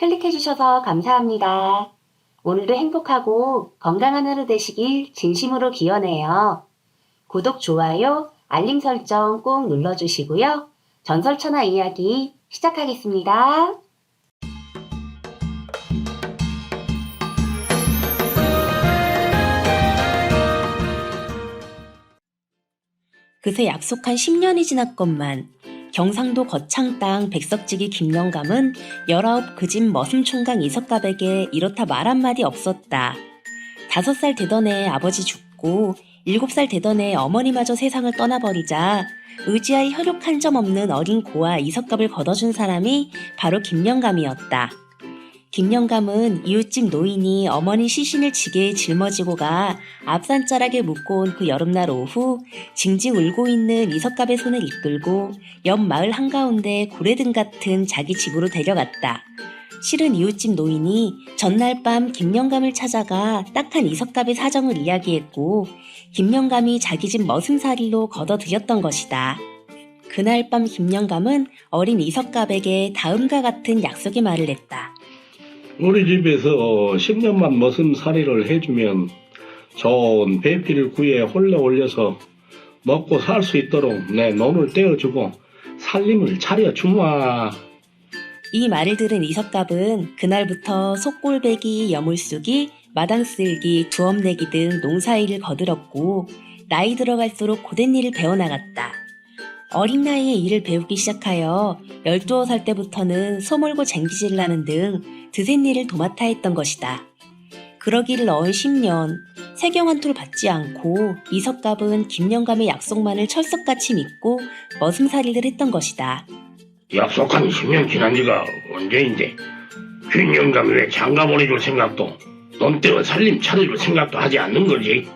클릭해주셔서 감사합니다. 오늘도 행복하고 건강한 하루 되시길 진심으로 기원해요. 구독, 좋아요, 알림 설정 꼭 눌러주시고요. 전설천하 이야기 시작하겠습니다. 그새 약속한 10년이 지났건만 경상도 거창 땅 백석지기 김영감은 19 그 집 머슴총각 이석갑에게 이렇다 말 한마디 없었다. 5살 되던 해 아버지 죽고 7살 되던 해 어머니마저 세상을 떠나버리자 의지할 혈육 한 점 없는 어린 고아 이석갑을 걷어준 사람이 바로 김영감이었다. 김영감은 이웃집 노인이 어머니 시신을 지게에 짊어지고 가 앞산자락에 묶고 온 그 여름날 오후 징징 울고 있는 이석갑의 손을 이끌고 옆 마을 한가운데 고래등 같은 자기 집으로 데려갔다. 실은 이웃집 노인이 전날 밤 김영감을 찾아가 딱한 이석갑의 사정을 이야기했고 김영감이 자기 집 머슴살이로 걷어들였던 것이다. 그날 밤 김영감은 어린 이석갑에게 다음과 같은 약속의 말을 했다. 우리 집에서 10년만 머슴살이를 해주면 좋은 배필을 구해 홀려 올려서 먹고 살 수 있도록 내 논을 떼어주고 살림을 차려주마. 이 말을 들은 이석갑은 그날부터 속골배기, 여물쓰기, 마당쓸기, 두업내기 등 농사일을 거들었고 나이 들어갈수록 고된 일을 배워나갔다. 어린 나이에 일을 배우기 시작하여 12살 때부터는 소몰고 쟁기질을 하는 등 드센 일을 도맡아 했던 것이다. 그러기를 어은 10년, 세경 한 톨 받지 않고 이석갑은 김영감의 약속만을 철석같이 믿고 머슴살이를 했던 것이다. 약속한 10년 지난 지가 언제인데 김영감이 왜 장가 보내줄 생각도 논 떼어 살림 차려줄 생각도 하지 않는 거지?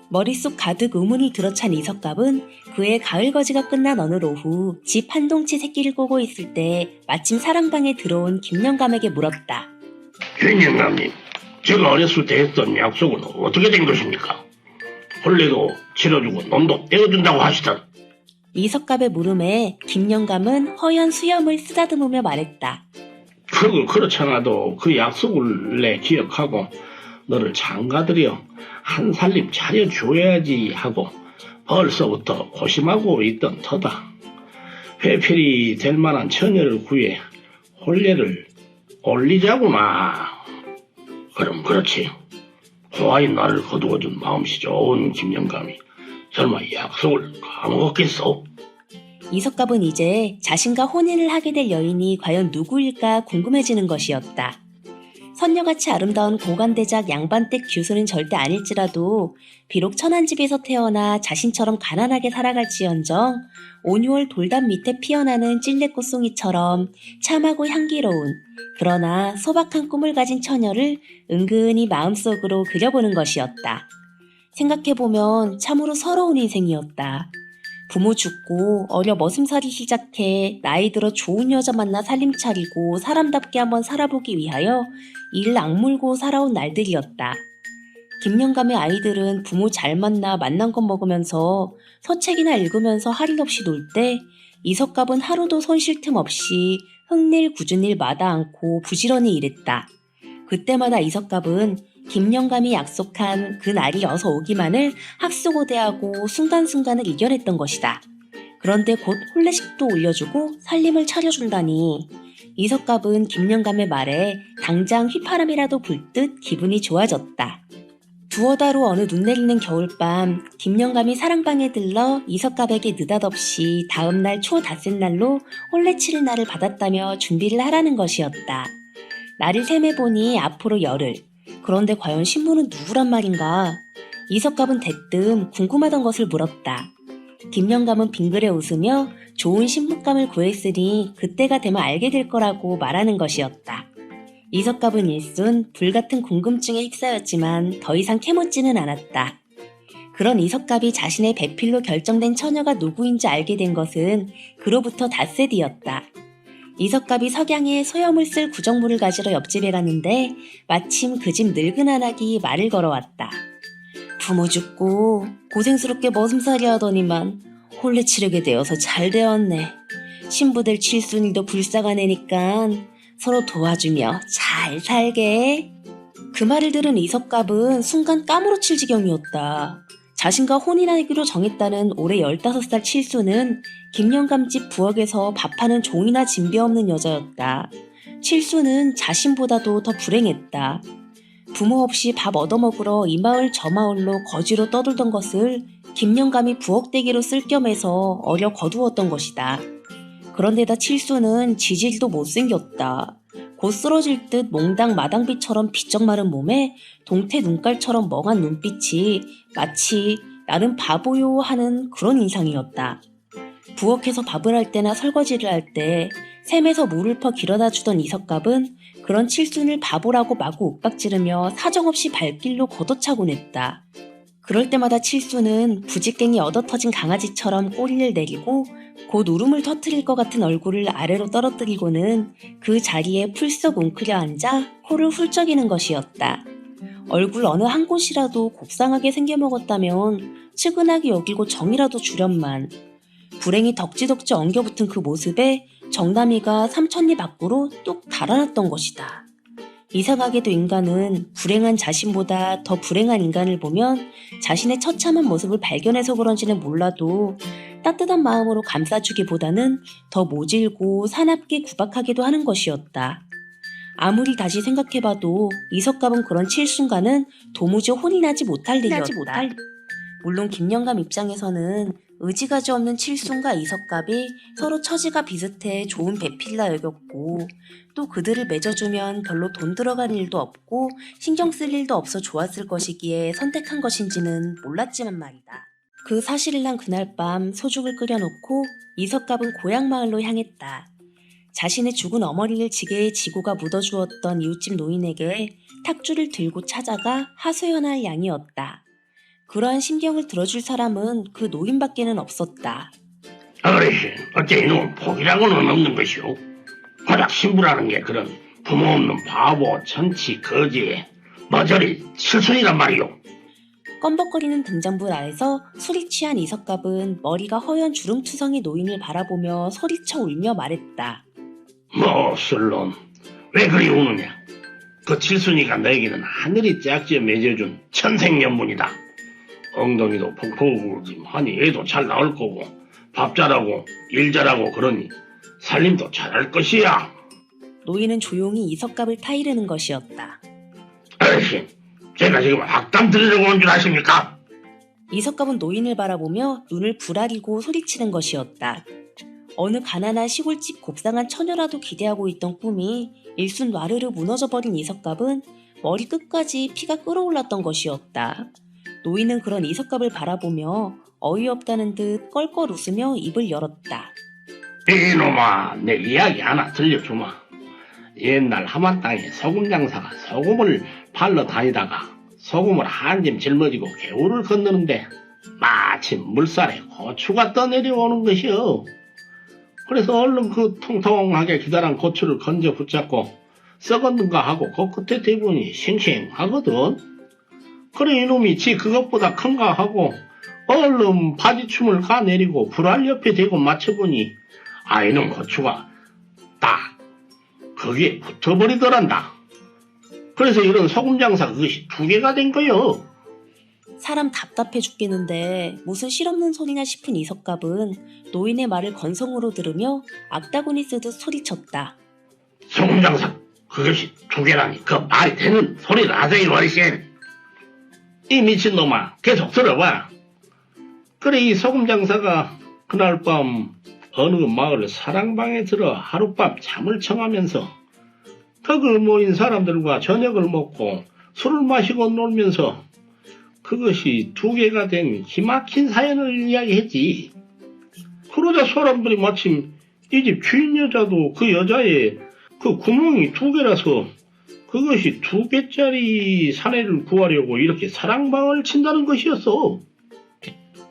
머릿속 가득 의문이 들어찬 이석갑은 그의 가을거지가 끝난 어느 오후 집 한 동치 새끼를 꼬고 있을 때 마침 사랑방에 들어온 김영감에게 물었다. 김영감님, 제가 어렸을 때 했던 약속은 어떻게 된 것입니까? 혼례도 치러주고 논도 떼어준다고 하시던. 이석갑의 물음에 김영감은 허연 수염을 쓰다듬으며 말했다. 그렇잖아도 그 약속을 내 기억하고 너를 장가들여 한 살림 차려줘야지 하고 벌써부터 고심하고 있던 터다. 회필이 될 만한 처녀를 구해 혼례를 올리자구나. 그럼 그렇지. 호화인 나를 거두어준 마음씨 좋은 김영감이 설마 약속을 까먹었겠어? 이석갑은 이제 자신과 혼인을 하게 될 여인이 과연 누구일까 궁금해지는 것이었다. 선녀같이 아름다운 고관대작 양반댁 규수는 절대 아닐지라도 비록 천한집에서 태어나 자신처럼 가난하게 살아갈지언정 온유월 돌담 밑에 피어나는 찔레꽃송이처럼 참하고 향기로운 그러나 소박한 꿈을 가진 처녀를 은근히 마음속으로 그려보는 것이었다. 생각해보면 참으로 서러운 인생이었다. 부모 죽고 어려 머슴살이 시작해 나이 들어 좋은 여자 만나 살림 차리고 사람답게 한번 살아보기 위하여 이를 악물고 살아온 날들이었다. 김영감의 아이들은 부모 잘 만나 만난 것 먹으면서 서책이나 읽으면서 할 일 없이 놀 때 이석갑은 하루도 손 쉴 틈 없이 흙일 굳은 일 마다 않고 부지런히 일했다. 그때마다 이석갑은 김영감이 약속한 그 날이 어서 오기만을 학수고대하고 순간순간을 이겨냈던 것이다. 그런데 곧 혼례식도 올려주고 살림을 차려준다니 이석갑은 김영감의 말에 당장 휘파람이라도 불 듯 기분이 좋아졌다. 두어 달 후 어느 눈 내리는 겨울밤 김영감이 사랑방에 들러 이석갑에게 느닷없이 다음날 초닷새날로 혼례 치를 날을 받았다며 준비를 하라는 것이었다. 날을 셈해보니 앞으로 열흘. 그런데 과연 신부는 누구란 말인가? 이석갑은 대뜸 궁금하던 것을 물었다. 김영감은 빙그레 웃으며 좋은 신부감을 구했으니 그때가 되면 알게 될 거라고 말하는 것이었다. 이석갑은 일순 불같은 궁금증에 휩싸였지만 더 이상 캐묻지는 않았다. 그런 이석갑이 자신의 배필로 결정된 처녀가 누구인지 알게 된 것은 그로부터 닷새 뒤였다. 이석갑이 석양에 소염을 쓸 구정물을 가지러 옆집에 갔는데 마침 그 집 늙은 한악이 말을 걸어왔다. 부모 죽고 고생스럽게 머슴살이 하더니만 혼례 치르게 되어서 잘 되었네. 신부들 칠순이도 불쌍한 애니까 서로 도와주며 잘 살게. 그 말을 들은 이석갑은 순간 까무러칠 지경이었다. 자신과 혼인하기로 정했다는 올해 15살 칠수는 김영감 집 부엌에서 밥하는 종이나 진배 없는 여자였다. 칠수는 자신보다도 더 불행했다. 부모 없이 밥 얻어먹으러 이 마을 저 마을로 거지로 떠돌던 것을 김영감이 부엌대기로 쓸 겸해서 어려 거두었던 것이다. 그런데다 칠수는 지질도 못생겼다. 곧 쓰러질 듯 몽당 마당비처럼 비쩍 마른 몸에 동태 눈깔처럼 멍한 눈빛이 마치 나는 바보요 하는 그런 인상이었다. 부엌에서 밥을 할 때나 설거지를 할 때 샘에서 물을 퍼 길어다 주던 이석갑은 그런 칠순을 바보라고 마구 윽박지르며 사정없이 발길로 걷어차곤 했다. 그럴 때마다 칠순은 부직갱이 얻어터진 강아지처럼 꼬리를 내리고 곧 울음을 터뜨릴 것 같은 얼굴을 아래로 떨어뜨리고는 그 자리에 풀썩 웅크려 앉아 코를 훌쩍이는 것이었다. 얼굴 어느 한 곳이라도 곱상하게 생겨먹었다면 측은하게 여기고 정이라도 주련만. 불행이 덕지덕지 엉겨붙은 그 모습에 정남이가 삼천리 밖으로 뚝 달아났던 것이다. 이상하게도 인간은 불행한 자신보다 더 불행한 인간을 보면 자신의 처참한 모습을 발견해서 그런지는 몰라도 따뜻한 마음으로 감싸주기보다는 더 모질고 사납게 구박하기도 하는 것이었다. 아무리 다시 생각해봐도 이석갑은 그런 칠순간은 도무지 혼인하지 못할 일이었다. 물론 김영감 입장에서는 의지가지 없는 칠순과 이석갑이 서로 처지가 비슷해 좋은 배필이라 여겼고 또 그들을 맺어주면 별로 돈 들어갈 일도 없고 신경 쓸 일도 없어 좋았을 것이기에 선택한 것인지는 몰랐지만 말이다. 그 사실을 난 그날 밤 소죽을 끓여놓고 이석갑은 고향 마을로 향했다. 자신의 죽은 어머니를 지게에 지고가 묻어주었던 이웃집 노인에게 탁주를 들고 찾아가 하소연할 양이었다. 그러한 심경을 들어줄 사람은 그 노인밖에는 없었다. 어르신, 어째 이놈은 복이라고는 없는 것이오? 고작 신부라는 게 그런 부모 없는 바보, 천치, 거지, 머저리, 칠순이란 말이오. 껌벅거리는 등잔불 아래서 술이 취한 이석갑은 머리가 허연 주름투성이 노인을 바라보며 소리쳐 울며 말했다. 뭐, 술론, 왜 그리 우느냐? 그 칠순이가 너에게는 하늘이 짝지어 맺어준 천생연분이다. 엉덩이도 펑펑 울기만하니 애도 잘 나올 거고 밥 잘하고 일 잘하고 그러니 살림도 잘할 것이야. 노인은 조용히 이석갑을 타이르는 것이었다. 어르신, 제가 지금 악담 들으려고 온 줄 아십니까? 이석갑은 노인을 바라보며 눈을 부라리고 소리치는 것이었다. 어느 가난한 시골집 곱상한 처녀라도 기대하고 있던 꿈이 일순 와르르 무너져버린 이석갑은 머리 끝까지 피가 끓어올랐던 것이었다. 노인은 그런 이석갑을 바라보며 어이없다는 듯 껄껄 웃으며 입을 열었다. 이놈아, 내 이야기 하나 들려주마. 옛날 함안 땅에 소금 장사가 소금을 팔러 다니다가 소금을 한 짐 짊어지고 개울을 건너는데 마침 물살에 고추가 떠내려오는 것이요. 그래서 얼른 그 통통하게 기다란 고추를 건져 붙잡고 썩었는가 하고 그 끝에 대보니 싱싱하거든. 그래 이놈이 지 그것보다 큰가 하고 얼른 바지춤을 가내리고 불알 옆에 대고 맞춰보니 이놈 고추가 딱 거기에 붙어버리더란다. 그래서 이런 소금장사 그것이 2개가 된 거요. 사람 답답해 죽겠는데 무슨 실없는 소리나 싶은 이석갑은 노인의 말을 건성으로 들으며 악다구니 쓰듯 소리쳤다. 소금장사 그것이 2개라니 그 말이 되는 소리를 하세요 어르신. 이 미친놈아 계속 들어봐. 그래 이 소금장사가 그날 밤 어느 마을 사랑방에 들어 하룻밤 잠을 청하면서 덕을 모인 사람들과 저녁을 먹고 술을 마시고 놀면서 그것이 2개가 된 기막힌 사연을 이야기했지. 그러자 사람들이 마침 이 집 주인 여자도 그 여자의 그 구멍이 2개라서 그것이 2개짜리 사내를 구하려고 이렇게 사랑방을 친다는 것이었어.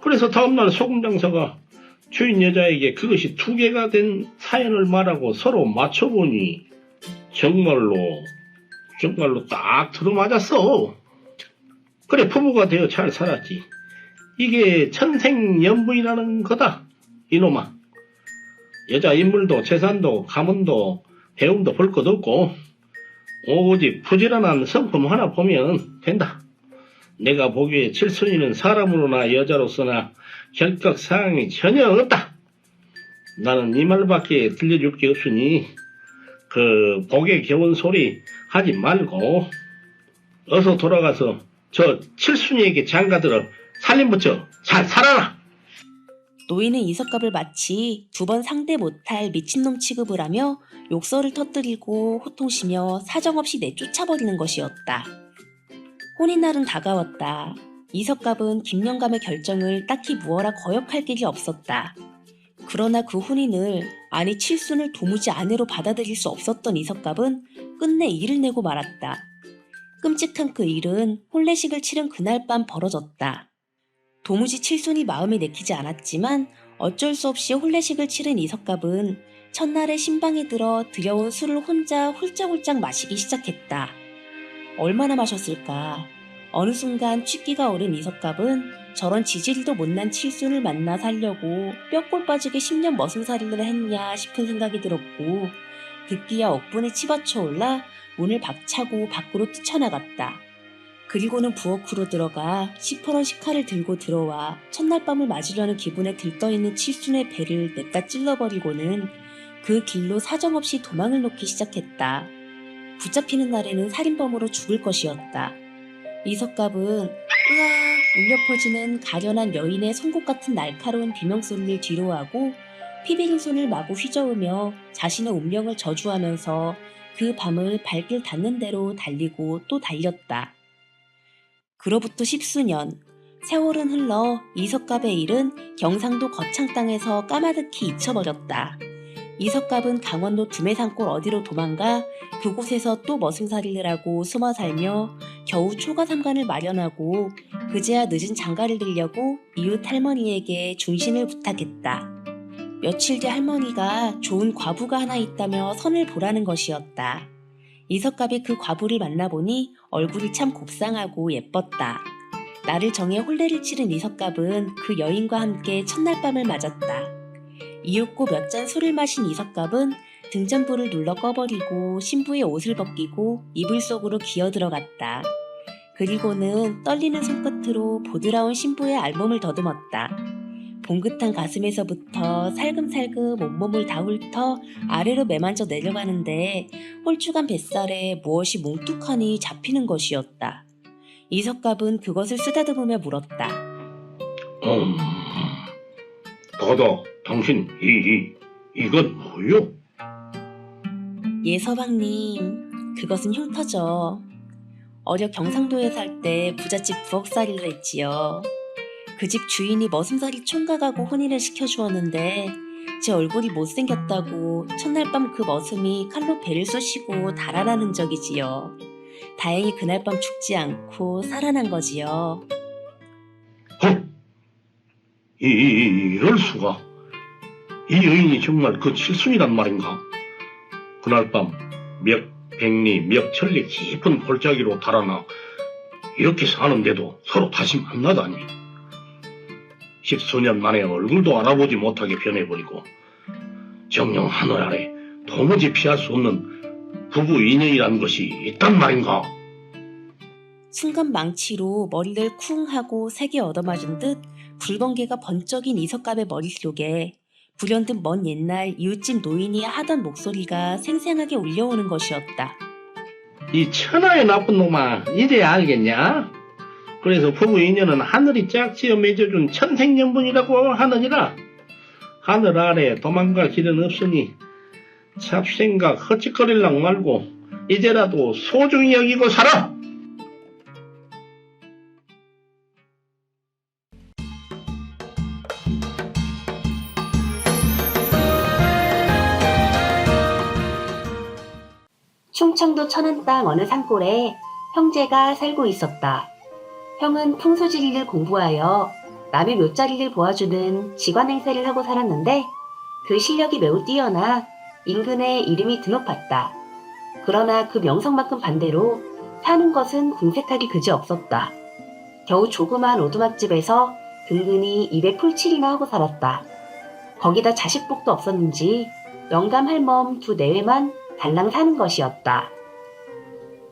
그래서 다음날 소금장사가 주인 여자에게 그것이 2개가 된 사연을 말하고 서로 맞춰보니 정말로 딱 들어맞았어. 그래 부부가 되어 잘 살았지. 이게 천생연분이라는 거다 이놈아. 여자 인물도 재산도 가문도 배움도 볼 것 없고 오직 부지런한 성품 하나 보면 된다. 내가 보기에 칠순이는 사람으로나 여자로서나 결격 사항이 전혀 없다. 나는 이 말밖에 들려줄 게 없으니 그 복에 겨운 소리 하지 말고 어서 돌아가서 저 칠순이에게 장가들어 살림 붙여 잘 살아라. 노인은 이석갑을 마치 두 번 상대 못할 미친놈 취급을 하며 욕설을 터뜨리고 호통치며 사정없이 내쫓아버리는 것이었다. 혼인날은 다가왔다. 이석갑은 김영감의 결정을 딱히 무어라 거역할 길이 없었다. 그러나 그 혼인을 아니 칠순을 도무지 아내로 받아들일 수 없었던 이석갑은 끝내 일을 내고 말았다. 끔찍한 그 일은 혼례식을 치른 그날 밤 벌어졌다. 도무지 칠순이 마음에 내키지 않았지만 어쩔 수 없이 혼례식을 치른 이석갑은 첫날에 신방에 들어 들여온 술을 혼자 훌쩍훌쩍 마시기 시작했다. 얼마나 마셨을까? 어느 순간 취기가 오른 이석갑은 저런 지지리도 못난 칠순을 만나 살려고 뼈골 빠지게 10년 머슴살이를 했냐 싶은 생각이 들었고 듣기야 억분에 치받쳐 올라 문을 박차고 밖으로 뛰쳐나갔다. 그리고는 부엌으로 들어가 시퍼런 식칼을 들고 들어와 첫날 밤을 맞으려는 기분에 들떠있는 칠순의 배를 냅다 찔러버리고는 그 길로 사정없이 도망을 놓기 시작했다. 붙잡히는 날에는 살인범으로 죽을 것이었다. 이석갑은 으악 울려 퍼지는 가련한 여인의 송곳 같은 날카로운 비명소리를 뒤로하고 피비린 손을 마구 휘저으며 자신의 운명을 저주하면서 그 밤을 발길 닿는 대로 달리고 또 달렸다. 그로부터 10수년, 세월은 흘러 이석갑의 일은 경상도 거창 땅에서 까마득히 잊혀버렸다. 이석갑은 강원도 두매산골 어디로 도망가 그곳에서 또 머슴살이를 하고 숨어 살며 겨우 초가삼간을 마련하고 그제야 늦은 장가를 들려고 이웃 할머니에게 중신을 부탁했다. 며칠 뒤 할머니가 좋은 과부가 하나 있다며 선을 보라는 것이었다. 이석갑이 그 과부를 만나보니 얼굴이 참 곱상하고 예뻤다. 날을 정해 혼례를 치른 이석갑은 그 여인과 함께 첫날 밤을 맞았다. 이윽고 몇 잔 술을 마신 이석갑은 등잔불을 눌러 꺼버리고 신부의 옷을 벗기고 이불 속으로 기어들어갔다. 그리고는 떨리는 손끝으로 보드라운 신부의 알몸을 더듬었다. 봉긋한 가슴에서부터 살금살금 온몸을 다 훑어 아래로 매만져 내려가는데 홀쭉한 뱃살에 무엇이 뭉툭하니 잡히는 것이었다. 이석갑은 그것을 쓰다듬으며 물었다. 더더 당신 이건 뭐요? 예 서방님, 그것은 흉터죠. 어려 경상도에 살 때 부잣집 부엌살이를 했지요. 그 집 주인이 머슴살이 총각하고 혼인을 시켜주었는데 제 얼굴이 못생겼다고 첫날 밤 그 머슴이 칼로 배를 쑤시고 달아난 흔적이지요. 다행히 그날 밤 죽지 않고 살아난 거지요. 헐! 이럴 수가. 이 여인이 정말 그 칠순이란 말인가? 그날 밤 백리, 천리 깊은 골짜기로 달아나 이렇게 사는데도 서로 다시 만나다니. 10수년 만에 얼굴도 알아보지 못하게 변해버리고 정녕 하늘 아래 도무지 피할 수 없는 부부 인연이란 것이 있단 말인가? 순간 망치로 머리를 쿵 하고 세게 얻어맞은 듯 붉은개가 번쩍인 이석갑의 머릿속에 불현듯 먼 옛날 이웃집 노인이 하던 목소리가 생생하게 울려오는 것이었다. 이 천하의 나쁜 놈아, 이제야 알겠냐? 그래서 부부 인연은 하늘이 짝지어 맺어준 천생연분이라고 하느니라. 하늘 아래 도망갈 길은 없으니 잡생각 헛짓거릴랑 말고 이제라도 소중히 여기고 살아! 충청도 천안 땅 어느 산골에 형제가 살고 있었다. 형은 풍수지리를 공부하여 남의 묘자리를 보아주는 직관 행세를 하고 살았는데 그 실력이 매우 뛰어나 인근에 이름이 드높았다. 그러나 그 명성만큼 반대로 사는 것은 궁색하기 그지없었다. 겨우 조그만 오두막집에서 근근히 입에 풀칠이나 하고 살았다. 거기다 자식복도 없었는지 영감 할멈 두 내외만 달랑 사는 것이었다.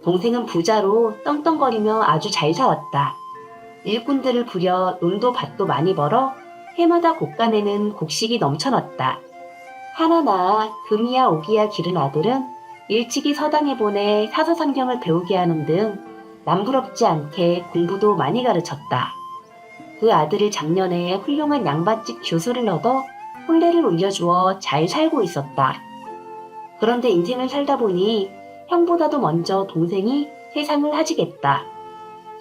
동생은 부자로 떵떵거리며 아주 잘 살았다. 일꾼들을 부려 논도 밭도 많이 벌어 해마다 곳간에는 곡식이 넘쳐났다. 하나나 금이야 오기야 기른 아들은 일찍이 서당에 보내 사서성경을 배우게 하는 등 남부럽지 않게 공부도 많이 가르쳤다. 그 아들을 작년에 훌륭한 양반집 교수를 얻어 혼례를 올려주어 잘 살고 있었다. 그런데 인생을 살다 보니 형보다도 먼저 동생이 세상을 하지겠다.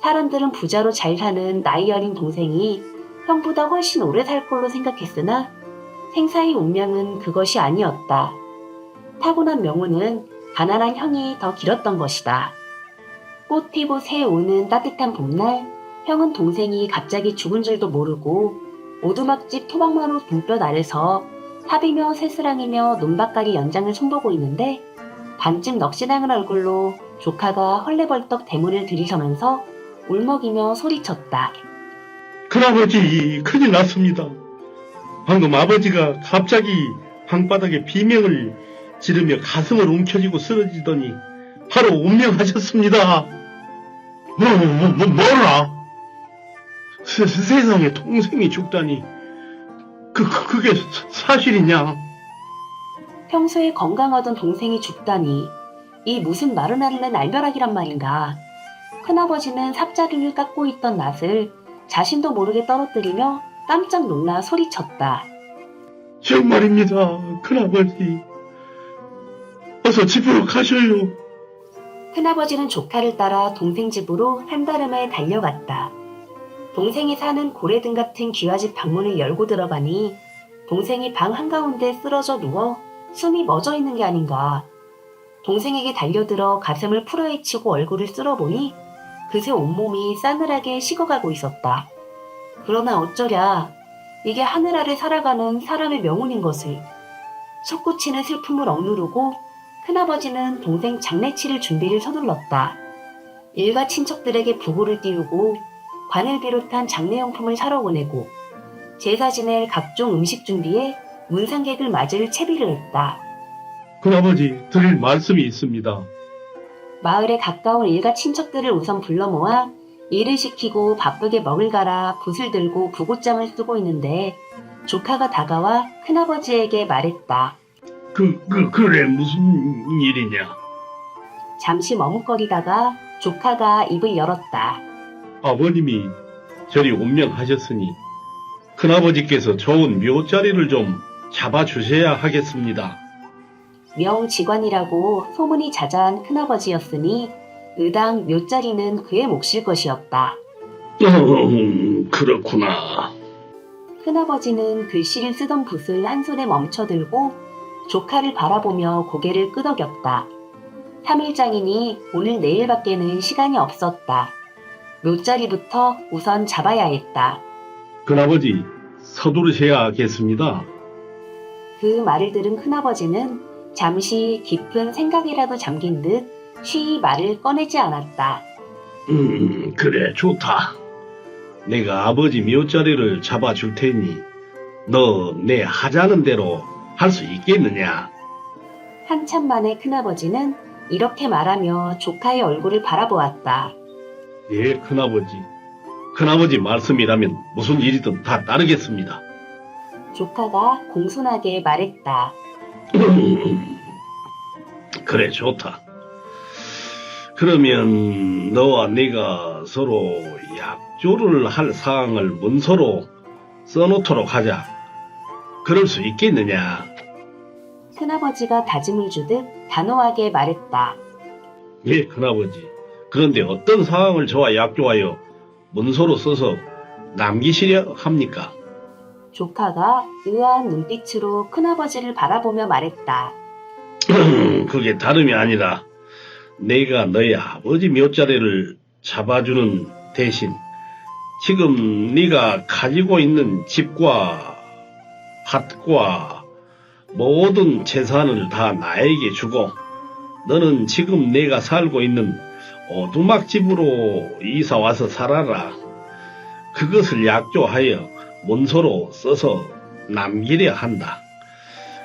사람들은 부자로 잘 사는 나이 어린 동생이 형보다 훨씬 오래 살 걸로 생각했으나 생사의 운명은 그것이 아니었다. 타고난 명운은 가난한 형이 더 길었던 것이다. 꽃 피고 새 오는 따뜻한 봄날, 형은 동생이 갑자기 죽은 줄도 모르고 오두막집 토박마루 붕볕 아래서 사비며 새스랑이며 논밭가리 연장을 손보고 있는데 반쯤 넋이나는 얼굴로 조카가 헐레벌떡 대문을 들이서면서 울먹이며 소리쳤다. 큰아버지, 큰일 났습니다. 방금 아버지가 갑자기 방바닥에 비명을 지르며 가슴을 움켜쥐고 쓰러지더니 바로 운명하셨습니다. 뭐라? 세상에 동생이 죽다니. 그게 사실이냐? 평소에 건강하던 동생이 죽다니 이 무슨 마른 하늘의 날벼락이란 말인가. 큰아버지는 삽자루를 깎고 있던 낫을 자신도 모르게 떨어뜨리며 깜짝 놀라 소리쳤다. 정말입니다, 큰아버지. 어서 집으로 가셔요. 큰아버지는 조카를 따라 동생 집으로 한달음에 달려갔다. 동생이 사는 고래등 같은 귀화집 방문을 열고 들어가니 동생이 방 한가운데 쓰러져 누워 숨이 멎어 있는 게 아닌가. 동생에게 달려들어 가슴을 풀어헤치고 얼굴을 쓸어보니 그새 온몸이 싸늘하게 식어가고 있었다. 그러나 어쩌랴, 이게 하늘 아래 살아가는 사람의 명운인 것을. 솟구치는 슬픔을 억누르고 큰아버지는 동생 장례 치를 준비를 서둘렀다. 일가 친척들에게 부고를 띄우고 관을 비롯한 장례용품을 사러 보내고 제사 지낼 각종 음식 준비에 문상객을 맞을 채비를 했다. 큰아버지, 드릴 말씀이 있습니다. 마을에 가까운 일가 친척들을 우선 불러 모아 일을 시키고 바쁘게 먹을 갈아 붓을 들고 부고장을 쓰고 있는데 조카가 다가와 큰아버지에게 말했다. 그래, 무슨 일이냐? 잠시 머뭇거리다가 조카가 입을 열었다. 아버님이 저리 운명하셨으니 큰아버지께서 좋은 묘자리를 좀 잡아주셔야 하겠습니다. 명직관이라고 소문이 자자한 큰아버지였으니 의당 묘자리는 그의 몫일 것이었다. 그렇구나. 큰아버지는 글씨를 쓰던 붓을 한 손에 멈춰들고 조카를 바라보며 고개를 끄덕였다. 3일장이니 오늘 내일밖에는 시간이 없었다. 묘자리부터 우선 잡아야 했다. 큰아버지, 서두르셔야겠습니다. 그 말을 들은 큰아버지는 잠시 깊은 생각이라도 잠긴 듯 쉬이 말을 꺼내지 않았다. 그래, 좋다. 내가 아버지 묘자리를 잡아줄 테니 너 내 하자는 대로 할 수 있겠느냐? 한참 만에 큰아버지는 이렇게 말하며 조카의 얼굴을 바라보았다. 예, 큰아버지. 큰아버지 말씀이라면 무슨 일이든 다 따르겠습니다. 조카가 공손하게 말했다. 그래, 좋다. 그러면 너와 내가 서로 약조를 할 사항을 문서로 써놓도록 하자. 그럴 수 있겠느냐? 큰아버지가 다짐을 주듯 단호하게 말했다. 예, 큰아버지. 그런데 어떤 사항을 저와 약조하여 문서로 써서 남기시려 합니까? 조카가 의아한 눈빛으로 큰아버지를 바라보며 말했다. 그게 다름이 아니라 내가 너의 아버지 묘자리를 잡아주는 대신 지금 네가 가지고 있는 집과 밭과 모든 재산을 다 나에게 주고 너는 지금 내가 살고 있는 오두막집으로 이사와서 살아라. 그것을 약조하여 문서로 써서 남기려 한다.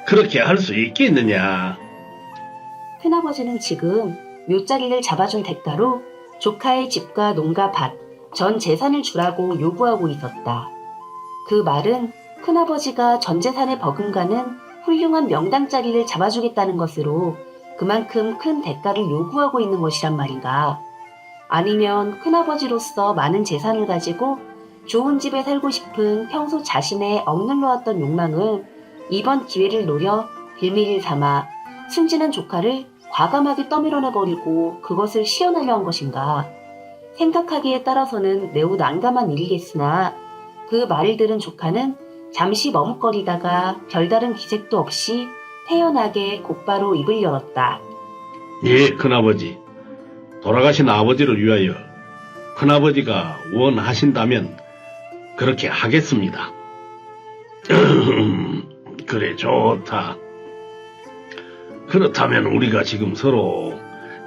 그렇게 할 수 있겠느냐? 큰아버지는 지금 묘자리를 잡아준 대가로 조카의 집과 농가 밭, 전 재산을 주라고 요구하고 있었다. 그 말은 큰아버지가 전 재산에 버금가는 훌륭한 명당자리를 잡아주겠다는 것으로 그만큼 큰 대가를 요구하고 있는 것이란 말인가. 아니면 큰아버지로서 많은 재산을 가지고 좋은 집에 살고 싶은 평소 자신의 억눌러왔던 욕망을 이번 기회를 노려 빌미를 삼아 순진한 조카를 과감하게 떠밀어내버리고 그것을 실현하려 한 것인가. 생각하기에 따라서는 매우 난감한 일이겠으나 그 말을 들은 조카는 잠시 머뭇거리다가 별다른 기색도 없이 태연하게 곧바로 입을 열었다. 예, 큰아버지. 돌아가신 아버지를 위하여 큰아버지가 원하신다면 그렇게 하겠습니다. 그래, 좋다. 그렇다면 우리가 지금 서로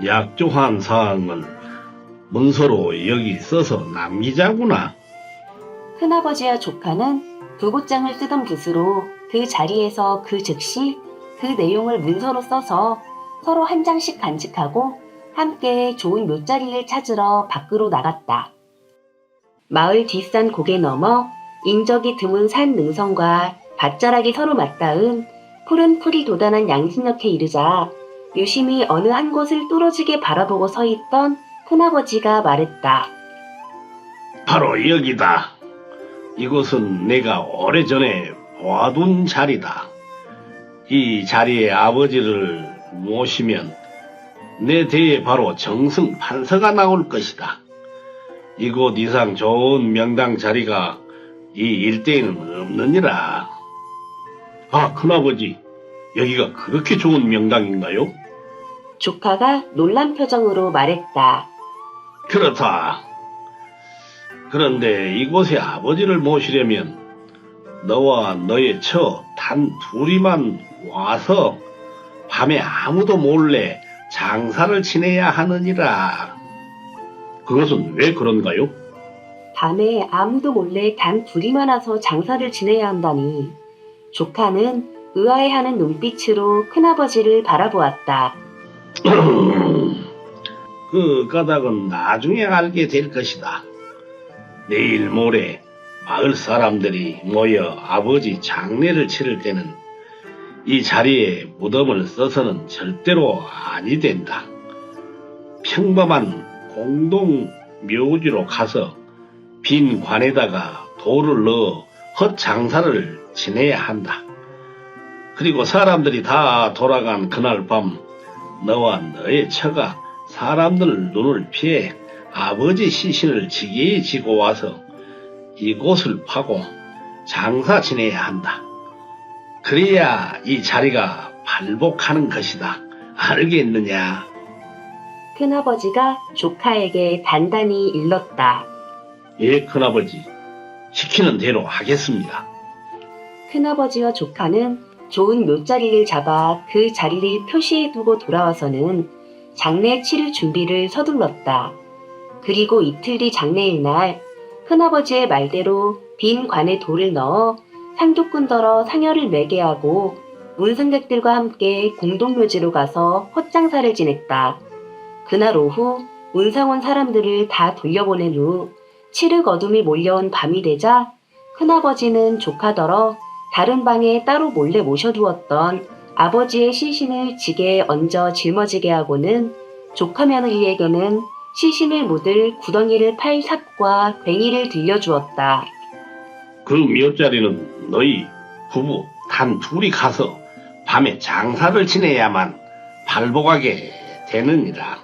약조한 사항을 문서로 여기 써서 남기자구나. 큰아버지와 조카는 부고장을 쓰던 붓으로 그 자리에서 그 즉시 그 내용을 문서로 써서 서로 한 장씩 간직하고 함께 좋은 묘자리를 찾으러 밖으로 나갔다. 마을 뒷산 고개 넘어 인적이 드문 산 능선과 밭자락이 서로 맞닿은 푸른 풀이 돋아난 양진역에 이르자 유심히 어느 한 곳을 뚫어지게 바라보고 서 있던 큰아버지가 말했다. 바로 여기다. 이곳은 내가 오래전에 보아둔 자리다. 이 자리에 아버지를 모시면 내 뒤에 바로 정승 판서가 나올 것이다. 이곳 이상 좋은 명당 자리가 이 일대에는 없느니라. 아, 큰아버지, 여기가 그렇게 좋은 명당인가요? 조카가 놀란 표정으로 말했다. 그렇다. 그런데 이곳에 아버지를 모시려면 너와 너의 처 단 둘이만 와서 밤에 아무도 몰래 장사를 지내야 하느니라. 그것은 왜 그런가요? 밤에 아무도 몰래 단 둘이만 와서 장사를 지내야 한다니. 조카는 의아해하는 눈빛으로 큰아버지를 바라보았다. 그 까닭은 나중에 알게 될 것이다. 내일 모레 마을 사람들이 모여 아버지 장례를 치를 때는 이 자리에 무덤을 써서는 절대로 아니 된다. 평범한 공동 묘지로 가서 빈 관에다가 돌을 넣어 헛장사를 지내야 한다. 그리고 사람들이 다 돌아간 그날 밤 너와 너의 처가 사람들 눈을 피해 아버지 시신을 지게에 지고 와서 이곳을 파고 장사 지내야 한다. 그래야 이 자리가 발복하는 것이다. 알겠느냐? 큰아버지가 조카에게 단단히 일렀다. 예, 큰아버지. 시키는 대로 하겠습니다. 큰아버지와 조카는 좋은 묘자리를 잡아 그 자리를 표시해두고 돌아와서는 장례 치를 준비를 서둘렀다. 그리고 이틀 뒤 장례일 날 큰아버지의 말대로 빈 관에 돌을 넣어 상도꾼더러 상여를 매게 하고 문승객들과 함께 공동묘지로 가서 헛장사를 지냈다. 그날 오후 문상 온 사람들을 다 돌려보낸 후 칠흑 어둠이 몰려온 밤이 되자 큰아버지는 조카더러 다른 방에 따로 몰래 모셔두었던 아버지의 시신을 지게에 얹어 짊어지게 하고는 조카 며느리에게는 시신을 묻을 구덩이를 팔 삽과 괭이를 들려주었다. 그 묘자리는 너희 부부 단 둘이 가서 밤에 장사를 지내야만 발복하게 되느니라.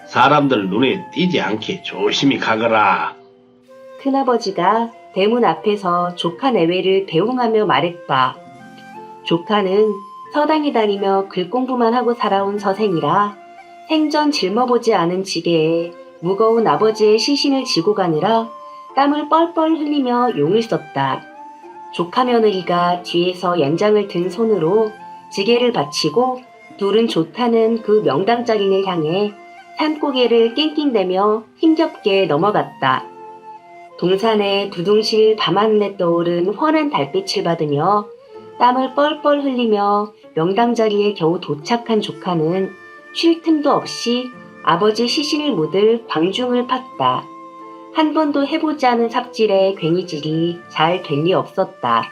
사람들 눈에 띄지 않게 조심히 가거라. 큰아버지가 대문 앞에서 조카 내외를 배웅하며 말했다. 조카는 서당에 다니며 글 공부만 하고 살아온 서생이라 생전 짊어보지 않은 지게에 무거운 아버지의 시신을 지고 가느라 땀을 뻘뻘 흘리며 용을 썼다. 조카 며느리가 뒤에서 연장을 든 손으로 지게를 받치고 둘은 좋다는 그 명당자리를 향해 산고개를 낑낑대며 힘겹게 넘어갔다. 동산에 두둥실 밤하늘에 떠오른 환한 달빛을 받으며 땀을 뻘뻘 흘리며 명당자리에 겨우 도착한 조카는 쉴 틈도 없이 아버지 시신을 묻을 광중을 팠다. 한 번도 해보지 않은 삽질에 괭이질이 잘 될 리 없었다.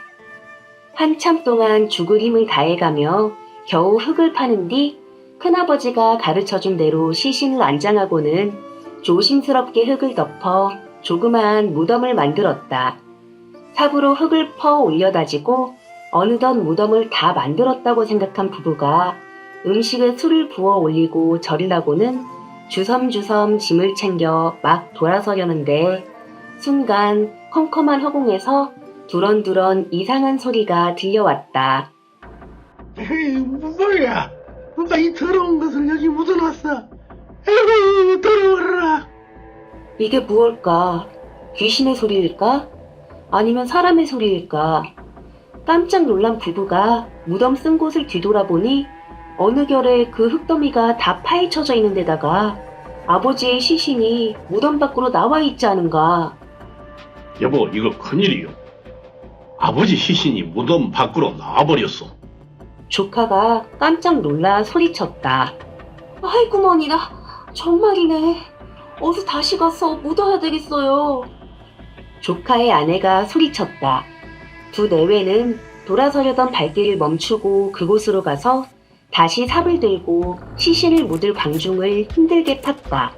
한참 동안 죽을 힘을 다해가며 겨우 흙을 파는 뒤 큰아버지가 가르쳐준 대로 시신을 안장하고는 조심스럽게 흙을 덮어 조그마한 무덤을 만들었다. 삽으로 흙을 퍼 올려다지고 어느덧 무덤을 다 만들었다고 생각한 부부가 음식에 술을 부어 올리고 절이라고는 주섬주섬 짐을 챙겨 막 돌아서려는데 순간 컴컴한 허공에서 두런두런 이상한 소리가 들려왔다. 에이, 뭐야? 누가 이 더러운 것을 여기 묻어놨어? 에이, 더러워라. 이게 무엇일까? 귀신의 소리일까? 아니면 사람의 소리일까? 깜짝 놀란 부부가 무덤 쓴 곳을 뒤돌아보니 어느 결에 그 흙더미가 다 파헤쳐져 있는 데다가 아버지의 시신이 무덤 밖으로 나와 있지 않은가. 여보, 이거 큰일이요. 아버지 시신이 무덤 밖으로 나와버렸어. 조카가 깜짝 놀라 소리쳤다. 아이고 머니나, 정말이네. 어서 다시 가서 묻어야 되겠어요. 조카의 아내가 소리쳤다. 두 내외는 돌아서려던 발길을 멈추고 그곳으로 가서 다시 삽을 들고 시신을 묻을 광중을 힘들게 팠다.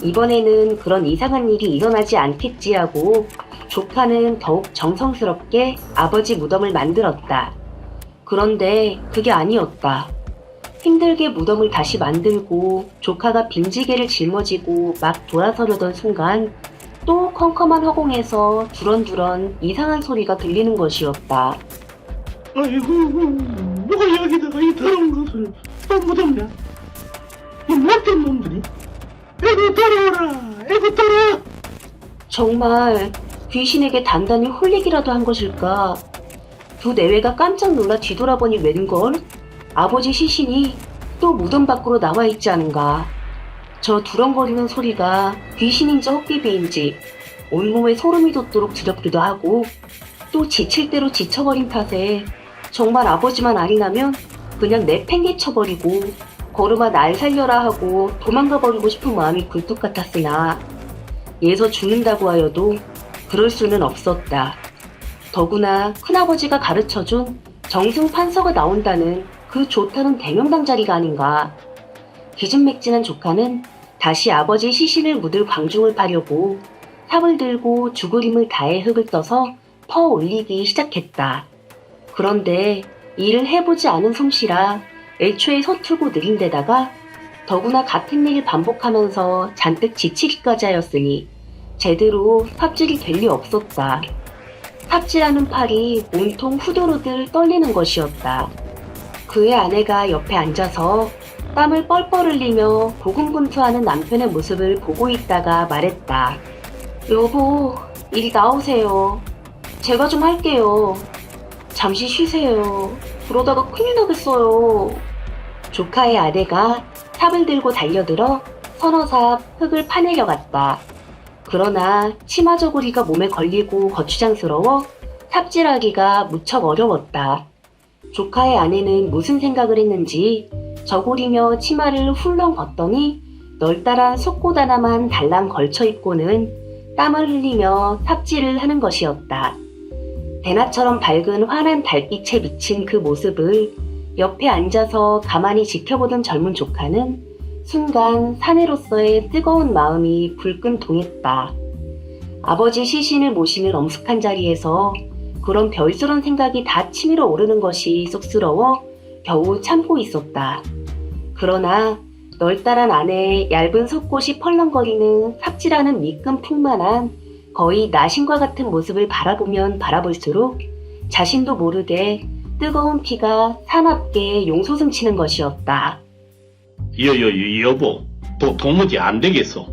이번에는 그런 이상한 일이 일어나지 않겠지 하고 조카는 더욱 정성스럽게 아버지 무덤을 만들었다. 그런데 그게 아니었다. 힘들게 무덤을 다시 만들고 조카가 빈지게를 짊어지고 막 돌아서려던 순간 또 컴컴한 허공에서 두런두런 이상한 소리가 들리는 것이었다. 아이고, 누가 여기다가 이 더러운 것을 또 묻었냐? 이 못된 놈들이? 에고 더러워라! 에고 더러워! 정말 귀신에게 단단히 홀리기라도 한 것일까? 두 내외가 깜짝 놀라 뒤돌아보니 웬걸? 아버지 시신이 또 무덤 밖으로 나와 있지 않은가? 저 두렁거리는 소리가 귀신인지 헛기비인지 온몸에 소름이 돋도록 두렵기도 하고 또 지칠 대로 지쳐버린 탓에 정말 아버지만 아니라면 그냥 내팽개쳐버리고 걸음아 날 살려라 하고 도망가버리고 싶은 마음이 굴뚝 같았으나 예서 죽는다고 하여도 그럴 수는 없었다. 더구나 큰아버지가 가르쳐준 정승판서가 나온다는 그 좋다는 대명당 자리가 아닌가. 기진맥진한 조카는 다시 아버지 시신을 묻을 광중을 파려고 삽을 들고 죽을 힘을 다해 흙을 떠서 퍼 올리기 시작했다. 그런데 일을 해보지 않은 솜씨라 애초에 서툴고 느린 데다가 더구나 같은 일을 반복하면서 잔뜩 지치기까지 하였으니 제대로 삽질이 될 리 없었다. 삽질하는 팔이 온통 후들후들 떨리는 것이었다. 그의 아내가 옆에 앉아서 땀을 뻘뻘 흘리며 고군분투하는 남편의 모습을 보고 있다가 말했다. 여보, 이리 나오세요. 제가 좀 할게요. 잠시 쉬세요. 그러다가 큰일 나겠어요. 조카의 아내가 삽을 들고 달려들어 서너 삽 흙을 파내려 갔다. 그러나 치마 저고리가 몸에 걸리고 거추장스러워 삽질하기가 무척 어려웠다. 조카의 아내는 무슨 생각을 했는지 저고리며 치마를 훌렁 벗더니 널따란 속옷 하나만 달랑 걸쳐 입고는 땀을 흘리며 삽질을 하는 것이었다. 대낮처럼 밝은 환한 달빛에 비친 그 모습을 옆에 앉아서 가만히 지켜보던 젊은 조카는 순간 사내로서의 뜨거운 마음이 불끈 동했다. 아버지 시신을 모시는 엄숙한 자리에서 그런 별스런 생각이 다 치밀어 오르는 것이 쑥스러워 겨우 참고 있었다. 그러나 널따란 아내의 얇은 속옷이 펄렁거리는 삽질하는 미끈 풍만한 거의 나신과 같은 모습을 바라보면 바라볼수록 자신도 모르게 뜨거운 피가 사납게 용솟음 치는 것이었다. 여보, 도무지 안 되겠어.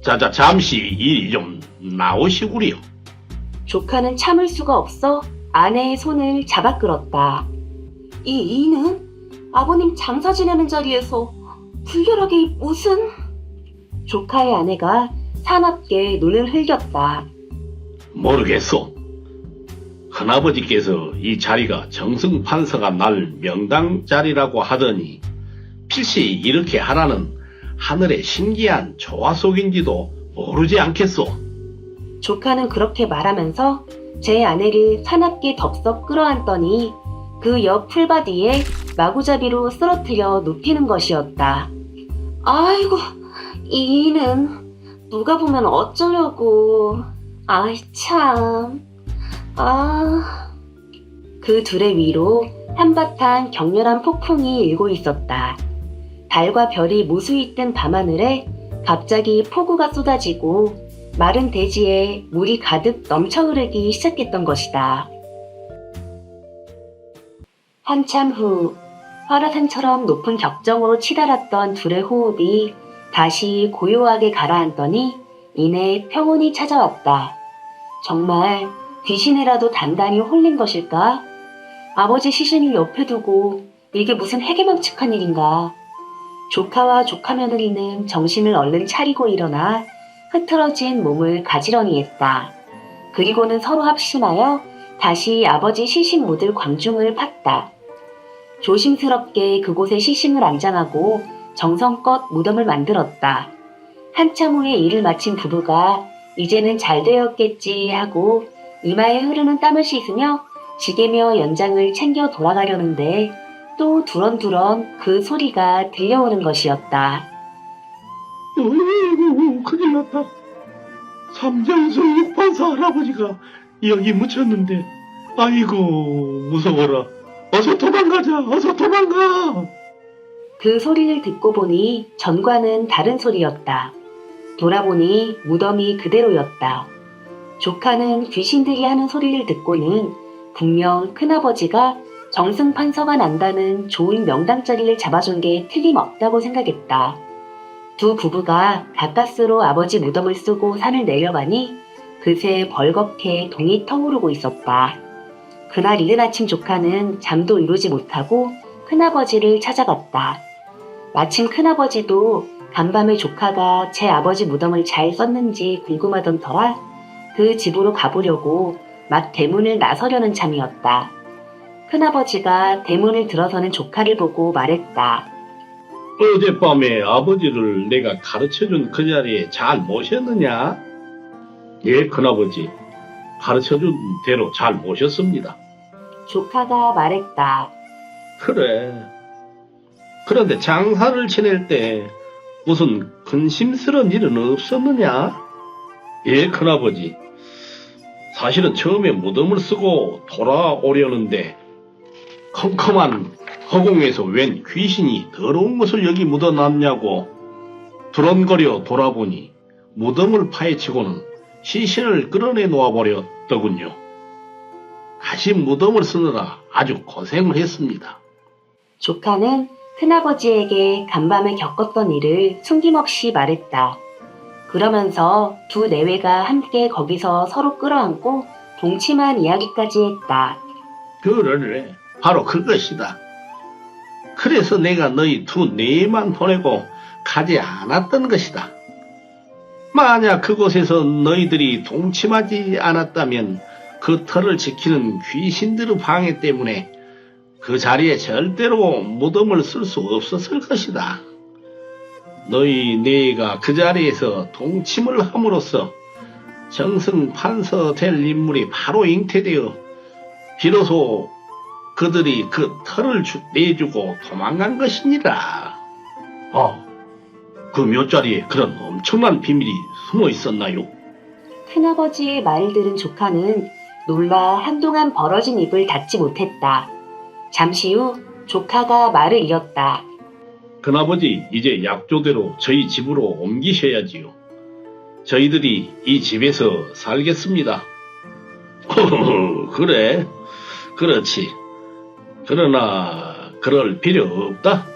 자자, 잠시 이리 좀 나오시구려. 조카는 참을 수가 없어 아내의 손을 잡아 끌었다. 이 이는 아버님 장사 지내는 자리에서 불결하게 무슨... 조카의 아내가 사납게 눈을 흘겼다. 모르겠소. 큰아버지께서 이 자리가 정승판서가 날 명당 자리라고 하더니 필시 이렇게 하라는 하늘의 신기한 조화 속인지도 모르지 않겠소. 조카는 그렇게 말하면서 제 아내를 사납게 덥석 끌어안더니 그 옆 풀바디에 마구잡이로 쓰러뜨려 눕히는 것이었다. 아이고, 이는 누가 보면 어쩌려고. 아이 참. 그 둘의 위로 한바탕 격렬한 폭풍이 일고 있었다. 달과 별이 무수히 뜬 밤하늘에 갑자기 폭우가 쏟아지고 마른 대지에 물이 가득 넘쳐 흐르기 시작했던 것이다. 한참 후 화라산처럼 높은 격정으로 치달았던 둘의 호흡이 다시 고요하게 가라앉더니 이내 평온이 찾아왔다. 정말 귀신이라도 단단히 홀린 것일까? 아버지 시신을 옆에 두고 이게 무슨 해괴망측한 일인가? 조카와 조카며느리는 정신을 얼른 차리고 일어나 흐트러진 몸을 가지런히 했다. 그리고는 서로 합심하여 다시 아버지 시신 묻을 광중을 팠다. 조심스럽게 그곳에 시신을 안장하고 정성껏 무덤을 만들었다. 한참 후에 일을 마친 부부가 이제는 잘 되었겠지 하고 이마에 흐르는 땀을 씻으며 지게며 연장을 챙겨 돌아가려는데 또 두런두런 그 소리가 들려오는 것이었다. 어이구, 큰일 났다. 삼장수 육판사 할아버지가 여기 묻혔는데, 아이고, 무서워라. 어서 도망가자, 어서 도망가. 그 소리를 듣고 보니 전과는 다른 소리였다. 돌아보니 무덤이 그대로였다. 조카는 귀신들이 하는 소리를 듣고는 분명 큰아버지가 정승판서가 난다는 좋은 명당자리를 잡아준 게 틀림없다고 생각했다. 두 부부가 가까스로 아버지 무덤을 쓰고 산을 내려가니 그새 벌겋게 동이 터오르고 있었다. 그날 이른 아침 조카는 잠도 이루지 못하고 큰아버지를 찾아갔다. 마침 큰아버지도 간밤에 조카가 제 아버지 무덤을 잘 썼는지 궁금하던 터라 그 집으로 가보려고 막 대문을 나서려는 참이었다. 큰아버지가 대문을 들어서는 조카를 보고 말했다. 어젯밤에 아버지를 내가 가르쳐준 그 자리에 잘 모셨느냐? 예, 큰아버지. 가르쳐준 대로 잘 모셨습니다. 조카가 말했다. 그래. 그런데 장사를 지낼 때 무슨 근심스러운 일은 없었느냐? 예, 큰아버지. 사실은 처음에 무덤을 쓰고 돌아오려는데 컴컴한 허공에서 웬 귀신이 더러운 것을 여기 묻어놨냐고 두런거려 돌아보니 무덤을 파헤치고는 시신을 끌어내 놓아버렸더군요. 다시 무덤을 쓰느라 아주 고생을 했습니다. 조카는 큰아버지에게 간밤에 겪었던 일을 숨김없이 말했다. 그러면서 두 내외가 함께 거기서 서로 끌어안고 동침한 이야기까지 했다. 그래, 바로 그것이다. 그래서 내가 너희 두 내외만 보내고 가지 않았던 것이다. 만약 그곳에서 너희들이 동침하지 않았다면 그 터를 지키는 귀신들의 방해 때문에 그 자리에 절대로 무덤을 쓸 수 없었을 것이다. 너희 네가 그 자리에서 동침을 함으로써 정승판서 될 인물이 바로 잉태되어 비로소 그들이 그 털을 내주고 도망간 것이니라. 그 묘자리에 그런 엄청난 비밀이 숨어 있었나요? 큰아버지의 말을 들은 조카는 놀라 한동안 벌어진 입을 닫지 못했다. 잠시 후 조카가 말을 이었다. 큰아버지, 이제 약조대로 저희 집으로 옮기셔야지요. 저희들이 이 집에서 살겠습니다. 그래, 그렇지. 그러나 그럴 필요 없다.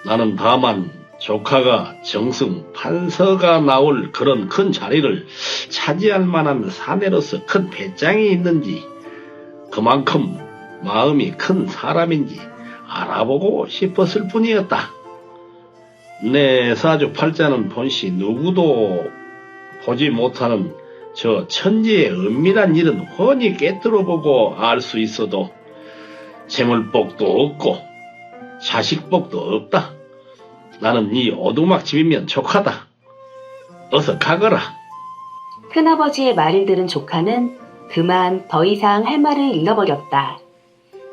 나는 다만 조카가 정승 판서가 나올 그런 큰 자리를 차지할 만한 사내로서 큰 배짱이 있는지 그만큼 마음이 큰 사람인지 알아보고 싶었을 뿐이었다. 내 사주팔자는 본시 누구도 보지 못하는 저 천지의 은밀한 일은 훤히 꿰뚫어보고 알 수 있어도 재물복도 없고 자식복도 없다. 나는 이 오두막집이면 족하다. 어서 가거라. 큰아버지의 말을 들은 조카는 그만 더 이상 할 말을 잃어버렸다.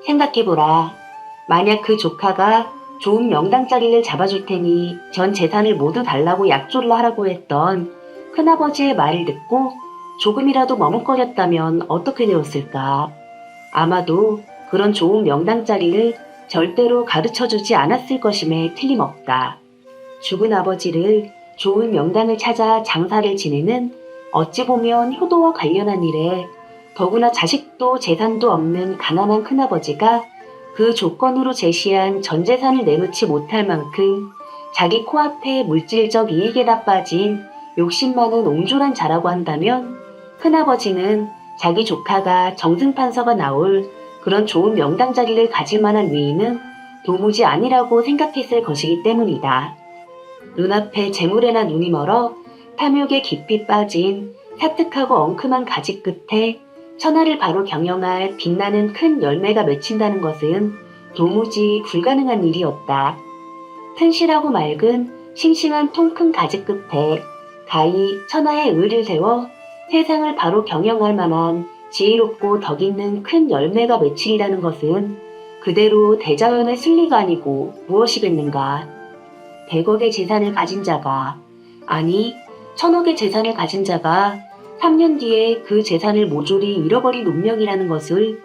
생각해보라. 만약 그 조카가 좋은 명당자리를 잡아줄 테니 전 재산을 모두 달라고 약조를 하라고 했던 큰아버지의 말을 듣고 조금이라도 머뭇거렸다면 어떻게 되었을까? 아마도 그런 좋은 명당자리를 절대로 가르쳐주지 않았을 것임에 틀림없다. 죽은 아버지를 좋은 명당을 찾아 장사를 지내는 어찌 보면 효도와 관련한 일에 더구나 자식도 재산도 없는 가난한 큰아버지가 그 조건으로 제시한 전 재산을 내놓지 못할 만큼 자기 코앞에 물질적 이익에다 빠진 욕심 많은 옹졸한 자라고 한다면 큰아버지는 자기 조카가 정승판서가 나올 그런 좋은 명당 자리를 가질 만한 위인은 도무지 아니라고 생각했을 것이기 때문이다. 눈앞에 재물에나 눈이 멀어 탐욕에 깊이 빠진 사특하고 엉큼한 가지 끝에 천하를 바로 경영할 빛나는 큰 열매가 맺힌다는 것은 도무지 불가능한 일이었다. 튼실하고 맑은 싱싱한 통 큰 가지 끝에 가히 천하의 의를 세워 세상을 바로 경영할 만한 지혜롭고 덕 있는 큰 열매가 맺히리라는 것은 그대로 대자연의 순리가 아니고 무엇이겠는가. 100억의 재산을 가진 자가, 아니 1000억의 재산을 가진 자가 3년 뒤에 그 재산을 모조리 잃어버린 운명이라는 것을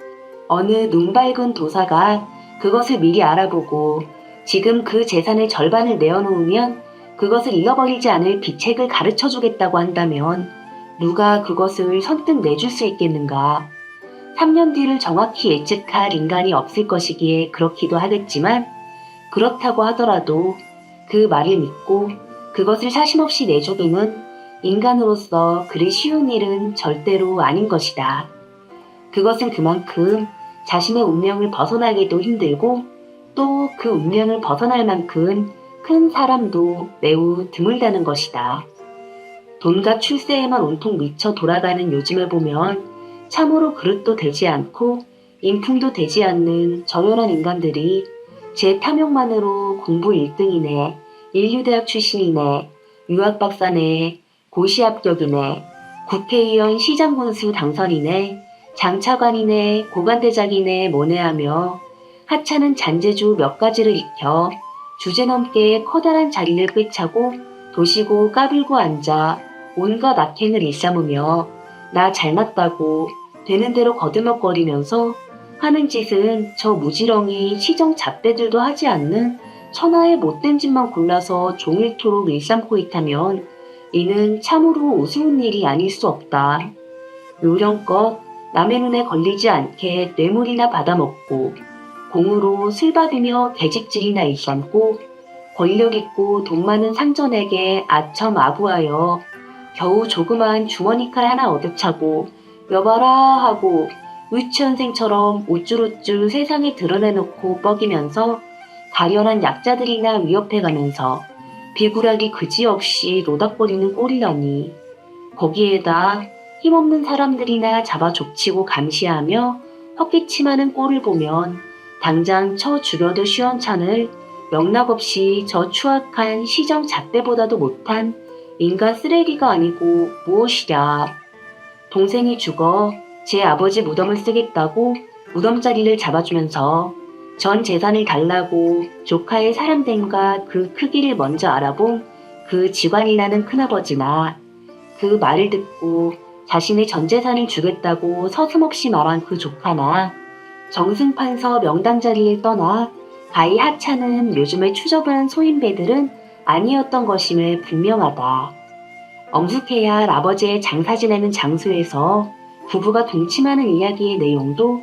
어느 눈밝은 도사가 그것을 미리 알아보고 지금 그 재산의 절반을 내어놓으면 그것을 잃어버리지 않을 비책을 가르쳐주겠다고 한다면 누가 그것을 선뜻 내줄 수 있겠는가. 3년 뒤를 정확히 예측할 인간이 없을 것이기에 그렇기도 하겠지만 그렇다고 하더라도 그 말을 믿고 그것을 사심없이 내주기는 인간으로서 그리 쉬운 일은 절대로 아닌 것이다. 그것은 그만큼 자신의 운명을 벗어나기도 힘들고 또 그 운명을 벗어날 만큼 큰 사람도 매우 드물다는 것이다. 돈과 출세에만 온통 미쳐 돌아가는 요즘을 보면 참으로 그릇도 되지 않고 인품도 되지 않는 저열한 인간들이 제 탐욕만으로 공부 1등이네, 인류대학 출신이네, 유학박사네, 고시 합격이네, 국회의원 시장군수 당선이네, 장차관이네, 고관대작이네 뭐네 하며 하찮은 잔재주 몇 가지를 익혀 주제넘게 커다란 자리를 꿰차고 도시고 까불고 앉아 온갖 악행을 일삼으며 나 잘났다고 되는 대로 거들먹거리면서 하는 짓은 저 무지렁이 시정 잡배들도 하지 않는 천하의 못된 짓만 골라서 종일토록 일삼고 있다면 이는 참으로 우스운 일이 아닐 수 없다. 요령껏 남의 눈에 걸리지 않게 뇌물이나 받아먹고 공으로 술밥이며 계집질이나 일삼고 권력 있고 돈 많은 상전에게 아첨아부하여 겨우 조그만 주머니 칼 하나 얻어차고 여봐라 하고 유치원생처럼 우쭐우쭐 세상에 드러내놓고 뻐기면서 가련한 약자들이나 위협해가면서 비굴하기 그지없이 노닥거리는 꼴이라니. 거기에다 힘없는 사람들이나 잡아 족치고 감시하며 헛기침하는 꼴을 보면 당장 쳐 죽여도 시원찮을 영락없이 저 추악한 시정 잣대보다도 못한 인간 쓰레기가 아니고 무엇이랴. 동생이 죽어 제 아버지 무덤을 쓰겠다고 무덤자리를 잡아주면서 전 재산을 달라고 조카의 사람됨과 그 크기를 먼저 알아본 그 직관이라는 큰아버지나 그 말을 듣고 자신의 전 재산을 주겠다고 서슴없이 말한 그 조카나 정승판서 명당 자리를 떠나 가히 하찮은 요즘의 추접한 소인배들은 아니었던 것임을 분명하다. 엄숙해야 할 아버지의 장사 지내는 장소에서 부부가 동침하는 이야기의 내용도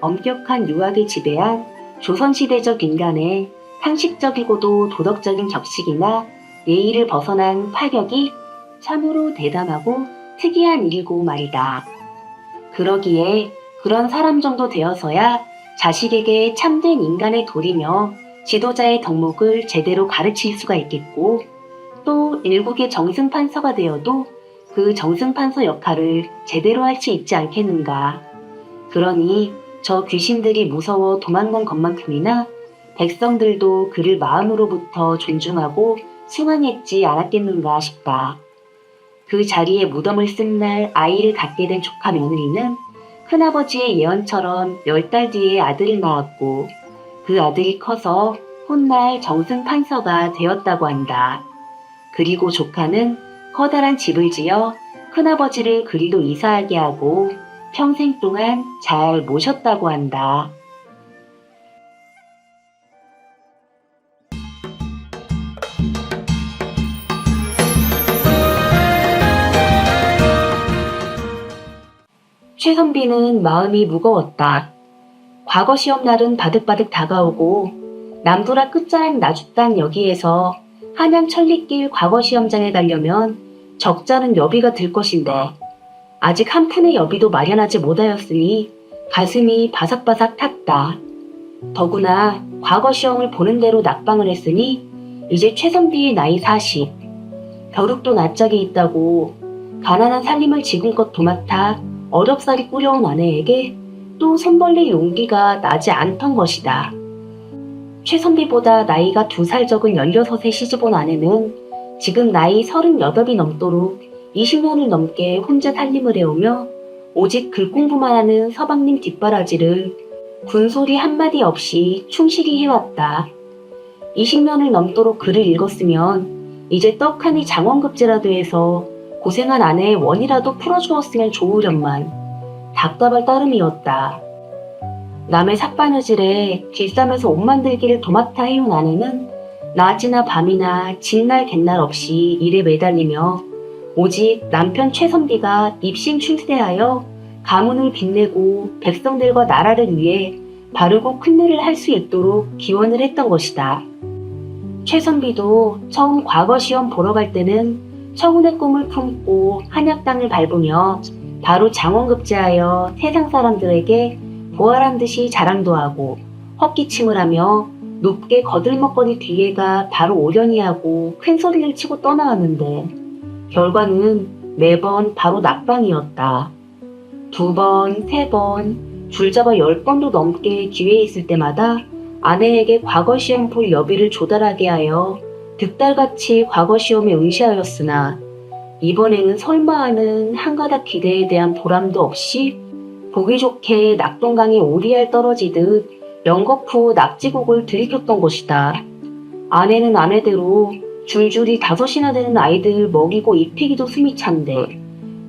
엄격한 유학에 지배한 조선시대적 인간의 상식적이고도 도덕적인 격식이나 예의를 벗어난 파격이 참으로 대담하고 특이한 일이고 말이다. 그러기에 그런 사람 정도 되어서야 자식에게 참된 인간의 도리며 지도자의 덕목을 제대로 가르칠 수가 있겠고 또 일국의 정승판서가 되어도 그 정승판서 역할을 제대로 할 수 있지 않겠는가. 그러니 저 귀신들이 무서워 도망간 것만큼이나 백성들도 그를 마음으로부터 존중하고 숭앙했지 않았겠는가 싶다. 그 자리에 무덤을 쓴 날 아이를 갖게 된 조카 며느리는 큰아버지의 예언처럼 10달 뒤에 아들을 낳았고 그 아들이 커서 훗날 정승 판서가 되었다고 한다. 그리고 조카는 커다란 집을 지어 큰아버지를 그리로 이사하게 하고 평생 동안 잘 모셨다고 한다. 최선비는 마음이 무거웠다. 과거 시험날은 바득바득 다가오고 남도라 끝자락 나주땅 여기에서 한양 천리길 과거 시험장에 가려면 적잖은 여비가 들 것인데 아직 한 푼의 여비도 마련하지 못하였으니 가슴이 바삭바삭 탔다. 더구나 과거 시험을 보는 대로 낙방을 했으니 이제 최선비의 나이 40. 벼룩도 낯짝이 있다고 가난한 살림을 지금껏 도맡아 어렵사리 꾸려온 아내에게 또 손 벌릴 용기가 나지 않던 것이다. 최선비보다 나이가 2살 적은 16에 시집온 아내는 지금 나이 38이 넘도록 20년을 넘게 혼자 살림을 해오며 오직 글 공부만 하는 서방님 뒷바라지를 군소리 한마디 없이 충실히 해왔다. 20년을 넘도록 글을 읽었으면 이제 떡하니 장원급제라도 해서 고생한 아내의 원이라도 풀어주었으면 좋으련만 답답할 따름이었다. 남의 삿바느질에 뒷담에서 옷 만들기를 도맡아 해온 아내는 낮이나 밤이나 진날 갯날 없이 일에 매달리며 오직 남편 최선비가 입신 출세하여 가문을 빛내고 백성들과 나라를 위해 바르고 큰 일을 할 수 있도록 기원을 했던 것이다. 최선비도 처음 과거 시험 보러 갈 때는 청운의 꿈을 품고 한약 땅을 밟으며 바로 장원급제하여 세상 사람들에게 부활한 듯이 자랑도 하고 헛기침을 하며 높게 거들먹거리 뒤에가 바로 오려니 하고 큰 소리를 치고 떠나왔는데 결과는 매번 바로 낙방이었다. 2번, 3번, 줄잡아 10번도 넘게 기회에 있을 때마다 아내에게 과거 시험 볼 여비를 조달하게 하여 득달같이 과거 시험에 응시하였으나 이번에는 설마 하는 한가닥 기대에 대한 보람도 없이 보기 좋게 낙동강에 오리알 떨어지듯 연거푸 낙지곡을 들이켰던 것이다. 아내는 아내대로 줄줄이 5이나 되는 아이들 먹이고 입히기도 숨이 찬데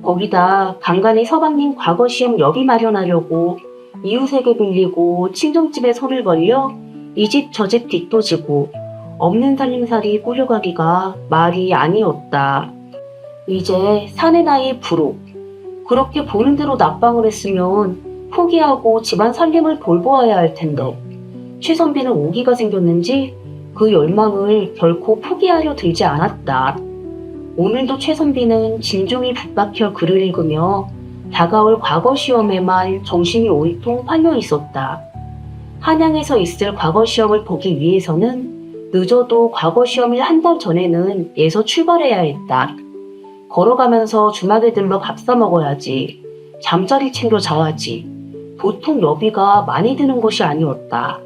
거기다 간간히 서방님 과거 시험 여비 마련하려고 이웃에게 빌리고 친정집에 손을 벌려 이 집 저 집 뒷도 지고 없는 살림살이 꾸려가기가 말이 아니었다. 이제 사내 나이의 부록. 그렇게 보는 대로 낙방을 했으면 포기하고 집안 살림을 돌보아야 할 텐데 최선비는 오기가 생겼는지 그 열망을 결코 포기하려 들지 않았다. 오늘도 최선비는 진종이 붙박혀 글을 읽으며 다가올 과거 시험에만 정신이 오이통 팔려 있었다. 한양에서 있을 과거 시험을 보기 위해서는 늦어도 과거 시험일 한 달 전에는 예서 출발해야 했다. 걸어가면서 주막에 들러 밥 사 먹어야지. 잠자리 챙겨 자야지. 보통 여비가 많이 드는 것이 아니었다.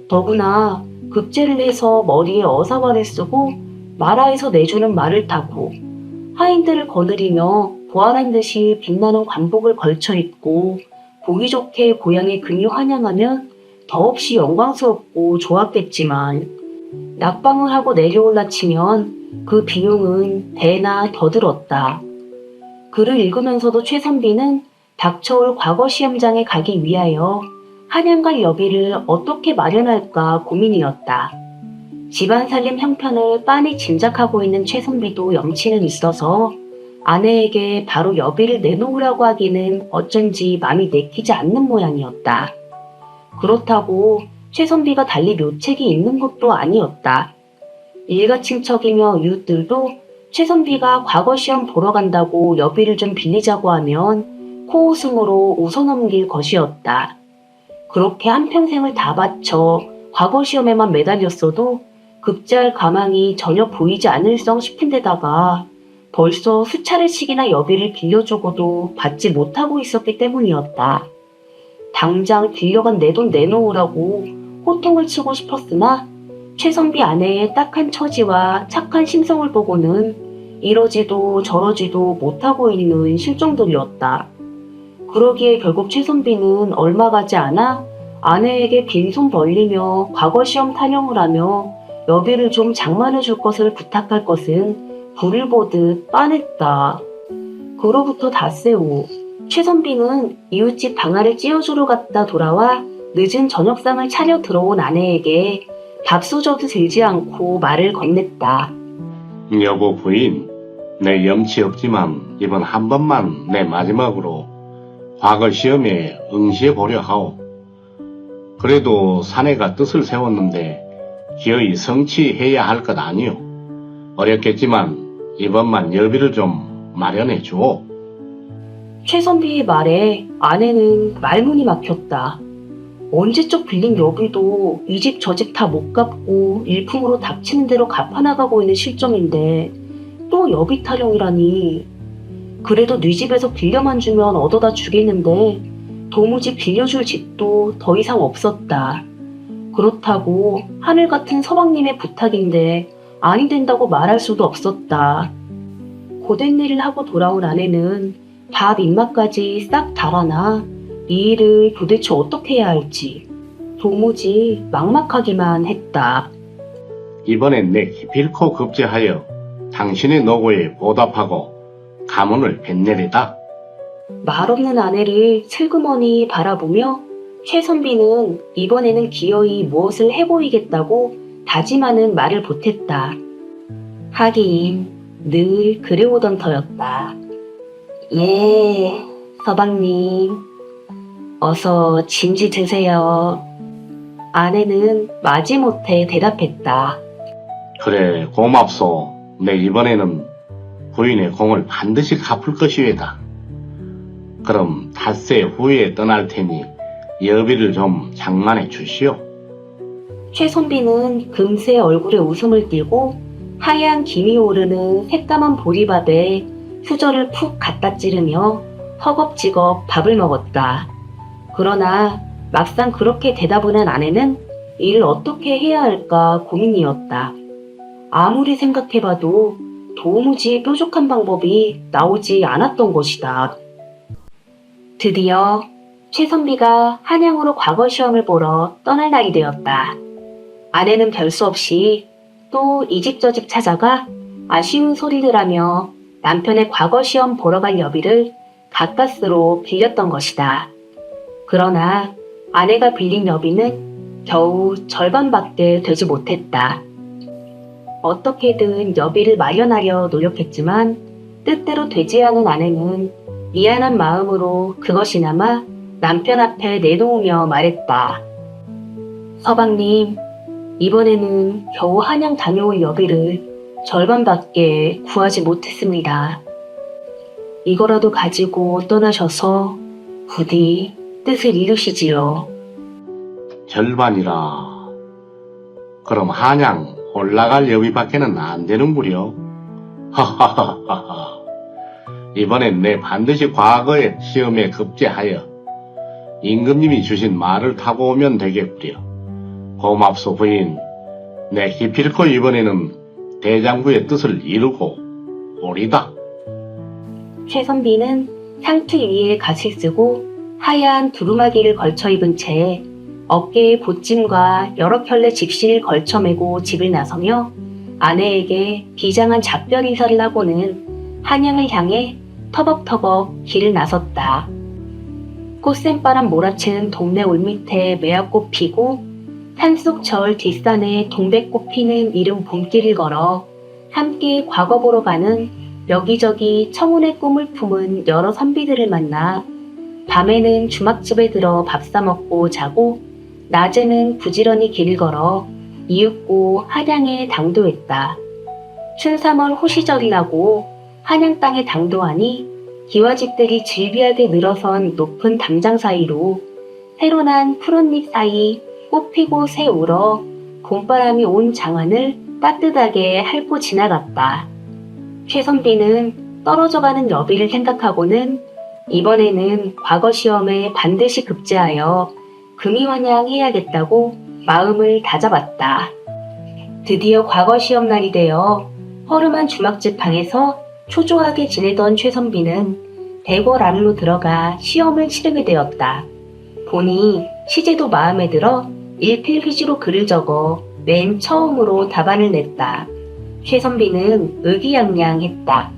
더구나 급제를 해서 머리에 어사발을 쓰고 마라에서 내주는 말을 타고 하인들을 거느리며 보아란 듯이 빛나는 관복을 걸쳐 입고 보기 좋게 고향의 근유 환영하면 더없이 영광스럽고 좋았겠지만 낙방을 하고 내려올라 치면 그 비용은 배나 더 들었다. 글을 읽으면서도 최선비는 닥쳐올 과거 시험장에 가기 위하여 한양갈 여비를 어떻게 마련할까 고민이었다. 집안 살림 형편을 빤히 짐작하고 있는 최선비도 염치는 있어서 아내에게 바로 여비를 내놓으라고 하기는 어쩐지 마음이 내키지 않는 모양이었다. 그렇다고 최선비가 달리 묘책이 있는 것도 아니었다. 일가 친척이며 이웃들도 최선비가 과거 시험 보러 간다고 여비를 좀 빌리자고 하면 코웃음으로 웃어넘길 것이었다. 그렇게 한평생을 다 바쳐 과거 시험에만 매달렸어도 급제할 가망이 전혀 보이지 않을성 싶은 데다가 벌써 수차례씩이나 여비를 빌려주고도 받지 못하고 있었기 때문이었다. 당장 빌려간 내 돈 내놓으라고 호통을 치고 싶었으나 최선비 아내의 딱한 처지와 착한 심성을 보고는 이러지도 저러지도 못하고 있는 실정들이었다. 그러기에 결국 최선비는 얼마 가지 않아 아내에게 빈손 벌리며 과거 시험 타령을 하며 여비를 좀 장만해 줄 것을 부탁할 것은 불을 보듯 빤했다. 그로부터 닷새 후 최선비는 이웃집 방아를 찧어주러 갔다 돌아와 늦은 저녁상을 차려 들어온 아내에게 밥수저도 들지 않고 말을 건넸다. 여보 부인, 내 염치 없지만 이번 한 번만 내 마지막으로 과거 시험에 응시해 보려 하오. 그래도 사내가 뜻을 세웠는데 기어이 성취해야 할 것 아니오. 어렵겠지만 이번만 여비를 좀 마련해 주오. 최선비의 말에 아내는 말문이 막혔다. 언제적 빌린 여비도 이 집 저 집 다 못 갚고 일품으로 닥치는 대로 갚아나가고 있는 실정인데 또 여비 타령이라니. 그래도 네 집에서 빌려만 주면 얻어다 주겠는데 도무지 빌려줄 집도 더 이상 없었다. 그렇다고 하늘 같은 서방님의 부탁인데 아니 된다고 말할 수도 없었다. 고된 일을 하고 돌아온 아내는 밥 입맛까지 싹 달아나 이 일을 도대체 어떻게 해야 할지 도무지 막막하기만 했다. 이번엔 내 기필코 급제하여 당신의 노고에 보답하고 가문을 뱉내리다. 말없는 아내를 슬그머니 바라보며 최선비는 이번에는 기어이 무엇을 해보이겠다고 다짐하는 말을 보탰다. 하긴 늘 그래오던 터였다. 예, 서방님. 어서 진지 드세요. 아내는 마지못해 대답했다. 그래 고맙소. 내 이번에는 부인의 공을 반드시 갚을 것이외다. 그럼 닷새 후에 떠날 테니 여비를 좀 장만해 주시오. 최선비는 금세 얼굴에 웃음을 띠고 하얀 김이 오르는 새까만 보리밥에 수저를 푹 갖다 찌르며 허겁지겁 밥을 먹었다. 그러나 막상 그렇게 대답을 한 아내는 이를 어떻게 해야 할까 고민이었다. 아무리 생각해봐도 도무지 뾰족한 방법이 나오지 않았던 것이다. 드디어 최선비가 한양으로 과거 시험을 보러 떠날 날이 되었다. 아내는 별수 없이 또 이 집 저 집 찾아가 아쉬운 소리를 하며 남편의 과거 시험 보러 갈 여비를 가까스로 빌렸던 것이다. 그러나 아내가 빌린 여비는 겨우 절반밖에 되지 못했다. 어떻게든 여비를 마련하려 노력했지만 뜻대로 되지 않은 아내는 미안한 마음으로 그것이나마 남편 앞에 내놓으며 말했다. 서방님, 이번에는 겨우 한양 다녀올 여비를 절반밖에 구하지 못했습니다. 이거라도 가지고 떠나셔서 부디 뜻을 이루시지요. 절반이라. 그럼 한양 올라갈 여비밖에는 안 되는구려. 하하하하하. 이번엔 내 반드시 과거의 시험에 급제하여 임금님이 주신 말을 타고 오면 되겠구려. 고맙소 부인. 내 기필코 이번에는 대장부의 뜻을 이루고 오리다. 최선비는 상투 위에 갓을 쓰고 하얀 두루마기를 걸쳐 입은 채 어깨에 보찜과 여러 켤레 집시를 걸쳐 매고 집을 나서며 아내에게 비장한 작별 인사를 하고는 한양을 향해 터벅터벅 길을 나섰다. 꽃샘바람 몰아치는 동네 올밑에 매화꽃 피고 산속 절 뒷산에 동백꽃 피는 이른 봄길을 걸어 함께 과거 보러 가는 여기저기 청혼의 꿈을 품은 여러 선비들을 만나 밤에는 주막집에 들어 밥 사 먹고 자고 낮에는 부지런히 길을 걸어 이윽고 한양에 당도했다. 춘삼월 호시절이라고 한양 땅에 당도하니 기와집들이 질비하게 늘어선 높은 담장 사이로 새로 난 푸른잎 사이 꽃 피고 새 울어 봄바람이 온 장안을 따뜻하게 핥고 지나갔다. 최선비는 떨어져가는 여비를 생각하고는 이번에는 과거 시험에 반드시 급제하여 금이환양해야겠다고 마음을 다잡았다. 드디어 과거 시험날이 되어 허름한 주막집 방에서 초조하게 지내던 최선비는 대궐 안으로 들어가 시험을 치르게 되었다. 보니 시제도 마음에 들어 일필휘지로 글을 적어 맨 처음으로 답안을 냈다. 최선비는 의기양양했다.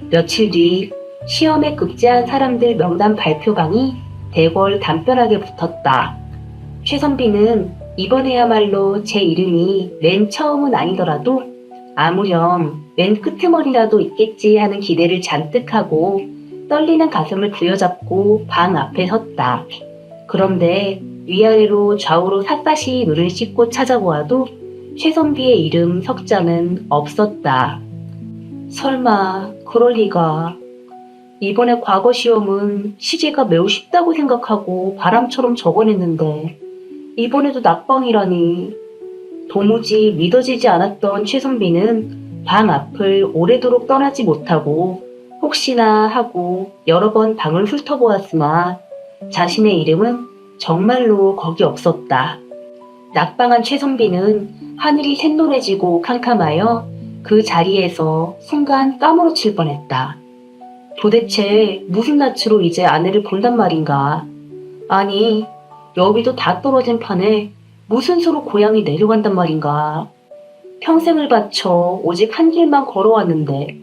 며칠 뒤 시험에 급제한 사람들 명단 발표방이 대궐 담벼락에 붙었다. 최선비는 이번에야말로 제 이름이 맨 처음은 아니더라도 아무렴 맨 끄트머리라도 있겠지 하는 기대를 잔뜩 하고 떨리는 가슴을 부여잡고 방 앞에 섰다. 그런데 위아래로 좌우로 샅샅이 눈을 씻고 찾아보아도 최선비의 이름 석자는 없었다. 설마 그럴 리가. 이번에 과거 시험은 시제가 매우 쉽다고 생각하고 바람처럼 적어냈는데 이번에도 낙방이라니. 도무지 믿어지지 않았던 최선비는 방 앞을 오래도록 떠나지 못하고 혹시나 하고 여러 번 방을 훑어보았으나 자신의 이름은 정말로 거기 없었다. 낙방한 최선비는 하늘이 샛노래지고 캄캄하여 그 자리에서 순간 까무러칠 뻔했다. 도대체 무슨 낯으로 이제 아내를 본단 말인가. 아니, 여비도 다 떨어진 판에 무슨 수로 고향이 내려간단 말인가. 평생을 바쳐 오직 한 길만 걸어왔는데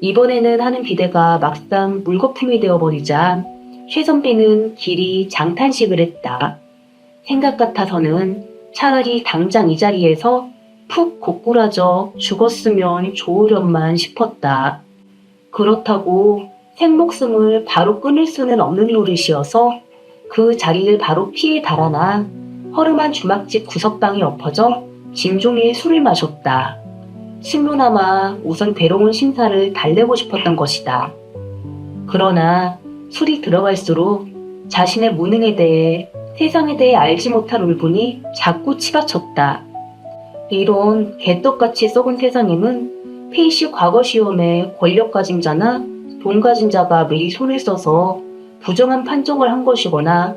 이번에는 하는 비대가 막상 물거품이 되어버리자 최선비는 길이 장탄식을 했다. 생각 같아서는 차라리 당장 이 자리에서 푹 고꾸라져 죽었으면 좋으련만 싶었다. 그렇다고 생목숨을 바로 끊을 수는 없는 노릇이어서 그 자리를 바로 피해 달아나 허름한 주막집 구석방에 엎어져 진종일 술을 마셨다. 술로나마 우선 괴로운 심사를 달래고 싶었던 것이다. 그러나 술이 들어갈수록 자신의 무능에 대해 세상에 대해 알지 못할 울분이 자꾸 치받쳤다. 이런 개떡같이 썩은 세상에는 페이시 과거 시험에 권력 가진 자나 돈 가진 자가 미리 손을 써서 부정한 판정을 한 것이거나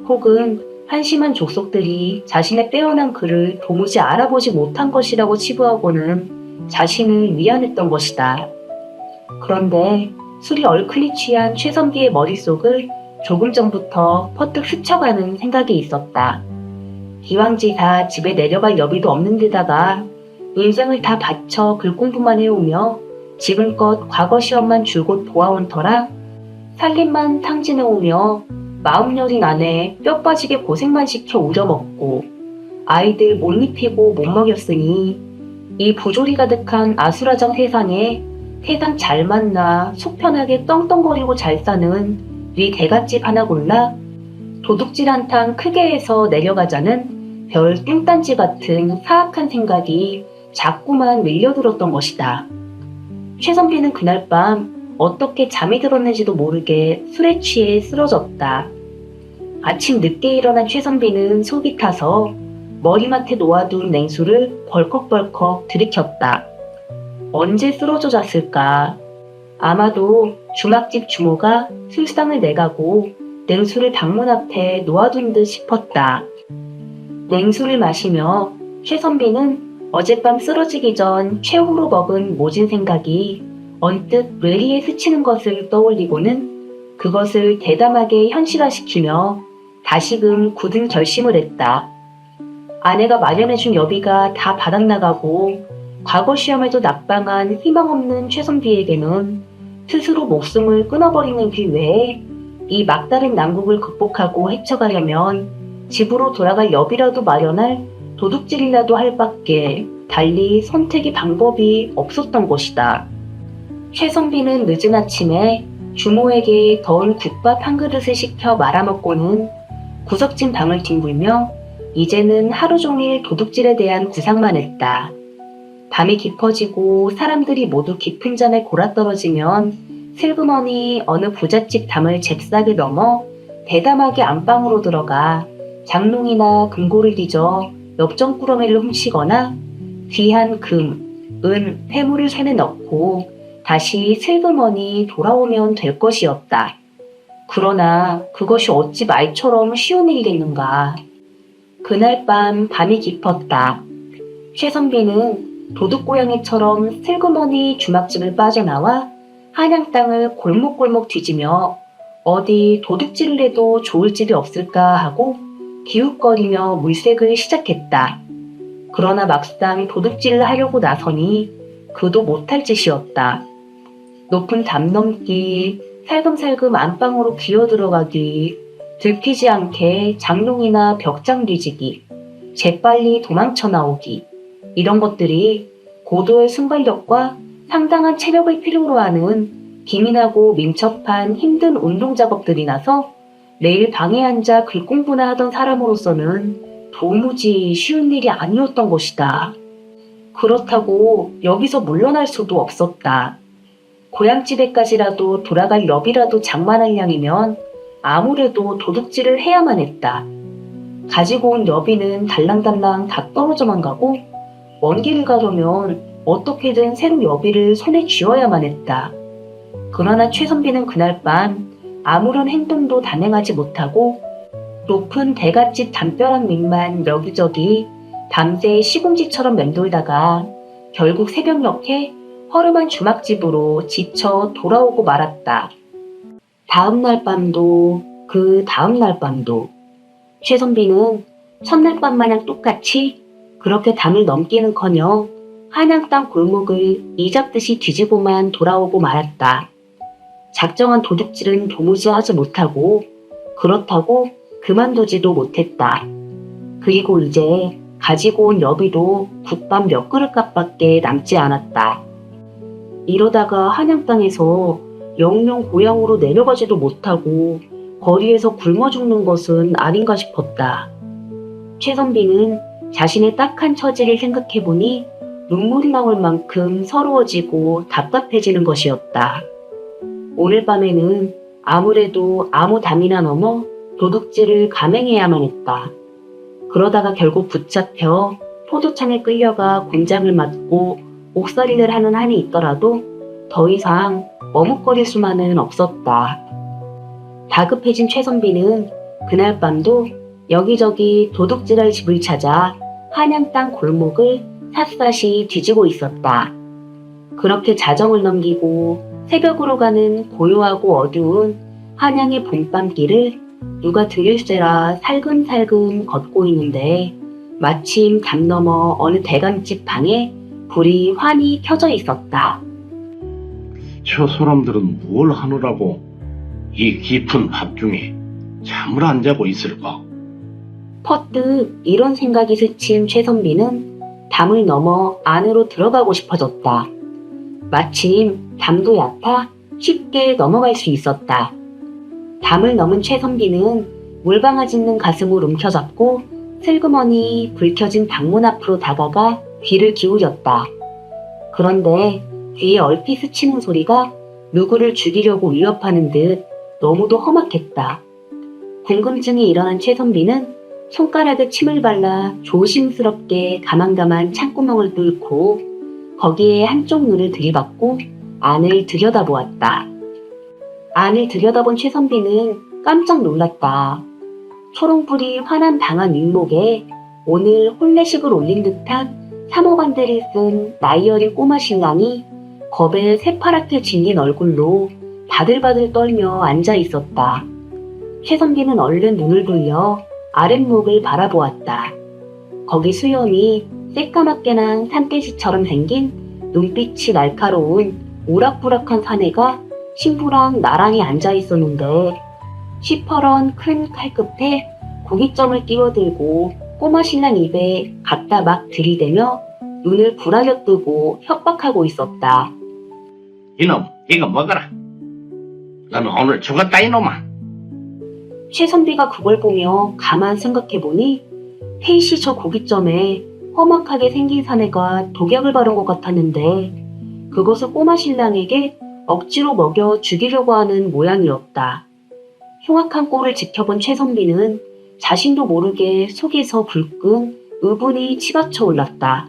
혹은 한심한 족속들이 자신의 빼어난 글을 도무지 알아보지 못한 것이라고 치부하고는 자신을 위안했던 것이다. 그런데 술이 얼큰이 취한 최선비의 머릿속을 조금 전부터 퍼뜩 스쳐가는 생각이 있었다. 기왕지사 집에 내려갈 여비도 없는 데다가 인생을 다 바쳐 글 공부만 해오며 지금껏 과거 시험만 줄곧 보아온 터라 살림만 탕진해오며 마음 여린 아내 뼈 빠지게 고생만 시켜 우려먹고 아이들 못 입히고 못 먹였으니 이 부조리 가득한 아수라장 세상에 세상 잘 만나 속 편하게 떵떵거리고 잘 사는 위 대갓집 하나 골라 도둑질 한탕 크게 해서 내려가자는 별 뚱딴지 같은 사악한 생각이 자꾸만 밀려들었던 것이다. 최선비는 그날 밤 어떻게 잠이 들었는지도 모르게 술에 취해 쓰러졌다. 아침 늦게 일어난 최선비는 속이 타서 머리맡에 놓아둔 냉수를 벌컥벌컥 들이켰다. 언제 쓰러져 잤을까? 아마도 주막집 주모가 술상을 내가고 냉수를 방문 앞에 놓아둔 듯 싶었다. 냉수를 마시며 최선비는 어젯밤 쓰러지기 전 최후로 먹은 모진 생각이 언뜻 뇌리에 스치는 것을 떠올리고는 그것을 대담하게 현실화시키며 다시금 굳은 결심을 했다. 아내가 마련해준 여비가 다 바닥나가고 과거 시험에도 낙방한 희망 없는 최선비에게는 스스로 목숨을 끊어버리는 그 외에 이 막다른 난국을 극복하고 헤쳐가려면 집으로 돌아갈 여비라도 마련할 도둑질이라도 할 밖에 달리 선택의 방법이 없었던 것이다. 최선비는 늦은 아침에 주모에게 더운 국밥 한 그릇을 시켜 말아먹고는 구석진 방을 뒹굴며 이제는 하루 종일 도둑질에 대한 구상만 했다. 밤이 깊어지고 사람들이 모두 깊은 잠에 골아떨어지면 슬그머니 어느 부잣집 담을 잽싸게 넘어 대담하게 안방으로 들어가 장롱이나 금고를 뒤져 엽전꾸러미를 훔치거나 귀한 금, 은, 회물을 손에 넣고 다시 슬그머니 돌아오면 될 것이었다. 그러나 그것이 어찌 말처럼 쉬운 일이겠는가. 그날 밤이 깊었다. 최선비는 도둑고양이처럼 슬그머니 주막집을 빠져나와 한양 땅을 골목골목 뒤지며 어디 도둑질을 해도 좋을 집이 없을까 하고 기웃거리며 물색을 시작했다. 그러나 막상 도둑질을 하려고 나서니 그도 못할 짓이었다. 높은 담 넘기, 살금살금 안방으로 기어들어가기, 들키지 않게 장롱이나 벽장 뒤지기, 재빨리 도망쳐 나오기, 이런 것들이 고도의 순발력과 상당한 체력을 필요로 하는 기민하고 민첩한 힘든 운동 작업들이라서 매일 방에 앉아 글 공부나 하던 사람으로서는 도무지 쉬운 일이 아니었던 것이다. 그렇다고 여기서 물러날 수도 없었다. 고향집에까지라도 돌아갈 여비라도 장만할 양이면 아무래도 도둑질을 해야만 했다. 가지고 온 여비는 달랑달랑 다 떨어져만 가고 먼 길을 가려면 어떻게든 새로 여비를 손에 쥐어야만 했다. 그러나 최선비는 그날 밤 아무런 행동도 단행하지 못하고 높은 대갓집 담벼락 밑만 여기저기 밤새 시궁지처럼 맴돌다가 결국 새벽녘에 허름한 주막집으로 지쳐 돌아오고 말았다. 다음날 밤도 그 다음날 밤도 최선비는 첫날 밤 마냥 똑같이 그렇게 담을 넘기는커녕 한양 땅 골목을 이잡듯이 뒤지고만 돌아오고 말았다. 작정한 도둑질은 도무지 하지 못하고 그렇다고 그만두지도 못했다. 그리고 이제 가지고 온 여비도 국밥 몇 그릇값밖에 남지 않았다. 이러다가 한양 땅에서 영영 고향으로 내려가지도 못하고 거리에서 굶어 죽는 것은 아닌가 싶었다. 최선비는 자신의 딱한 처지를 생각해보니 눈물이 나올 만큼 서러워지고 답답해지는 것이었다. 오늘 밤에는 아무래도 아무 담이나 넘어 도둑질을 감행해야만 했다. 그러다가 결국 붙잡혀 포도창에 끌려가 곤장을 맞고 옥살이를 하는 한이 있더라도 더 이상 머뭇거릴 수만은 없었다. 다급해진 최선비는 그날 밤도 여기저기 도둑질할 집을 찾아 한양 땅 골목을 샅샅이 뒤지고 있었다. 그렇게 자정을 넘기고 새벽으로 가는 고요하고 어두운 한양의 봄밤길을 누가 들일세라 살금살금 걷고 있는데 마침 담 너머 어느 대감집 방에 불이 환히 켜져 있었다. 저 사람들은 뭘 하느라고 이 깊은 밤중에 잠을 안 자고 있을까? 퍼뜩 이런 생각이 스친 최선비는 담을 넘어 안으로 들어가고 싶어졌다. 마침 담도 얕아 쉽게 넘어갈 수 있었다. 담을 넘은 최선비는 물방아 짖는 가슴을 움켜잡고 슬그머니 불 켜진 방문 앞으로 다가가 귀를 기울였다. 그런데 귀에 얼핏 스치는 소리가 누구를 죽이려고 위협하는 듯 너무도 험악했다. 궁금증이 일어난 최선비는 손가락에 침을 발라 조심스럽게 가만가만 창구멍을 뚫고 거기에 한쪽 눈을 들이받고 안을 들여다보았다. 안을 들여다본 최선비는 깜짝 놀랐다. 초롱불이 환한 방안 윗목에 오늘 혼례식을 올린 듯한 사모반대를 쓴 나이 어린 꼬마 신랑이 겁에 새파랗게 질린 얼굴로 바들바들 떨며 앉아 있었다. 최선비는 얼른 눈을 돌려 아랫목을 바라보았다. 거기 수염이 새까맣게 난 산돼지처럼 생긴 눈빛이 날카로운 우락부락한 사내가 신부랑 나란히 앉아 있었는데 시퍼런 큰 칼끝에 고깃점을 끼워들고 꼬마 신랑 입에 갖다 막 들이대며 눈을 부라려 뜨고 협박하고 있었다. 이놈, 이거 먹어라. 너는 오늘 죽었다, 이놈아. 최선비가 그걸 보며 가만 생각해보니 셋이 저 고깃점에 험악하게 생긴 사내가 독약을 바른 것 같았는데 그것을 꼬마 신랑에게 억지로 먹여 죽이려고 하는 모양이었다. 흉악한 꼴을 지켜본 최선비는 자신도 모르게 속에서 불끈 의분이 치받쳐 올랐다.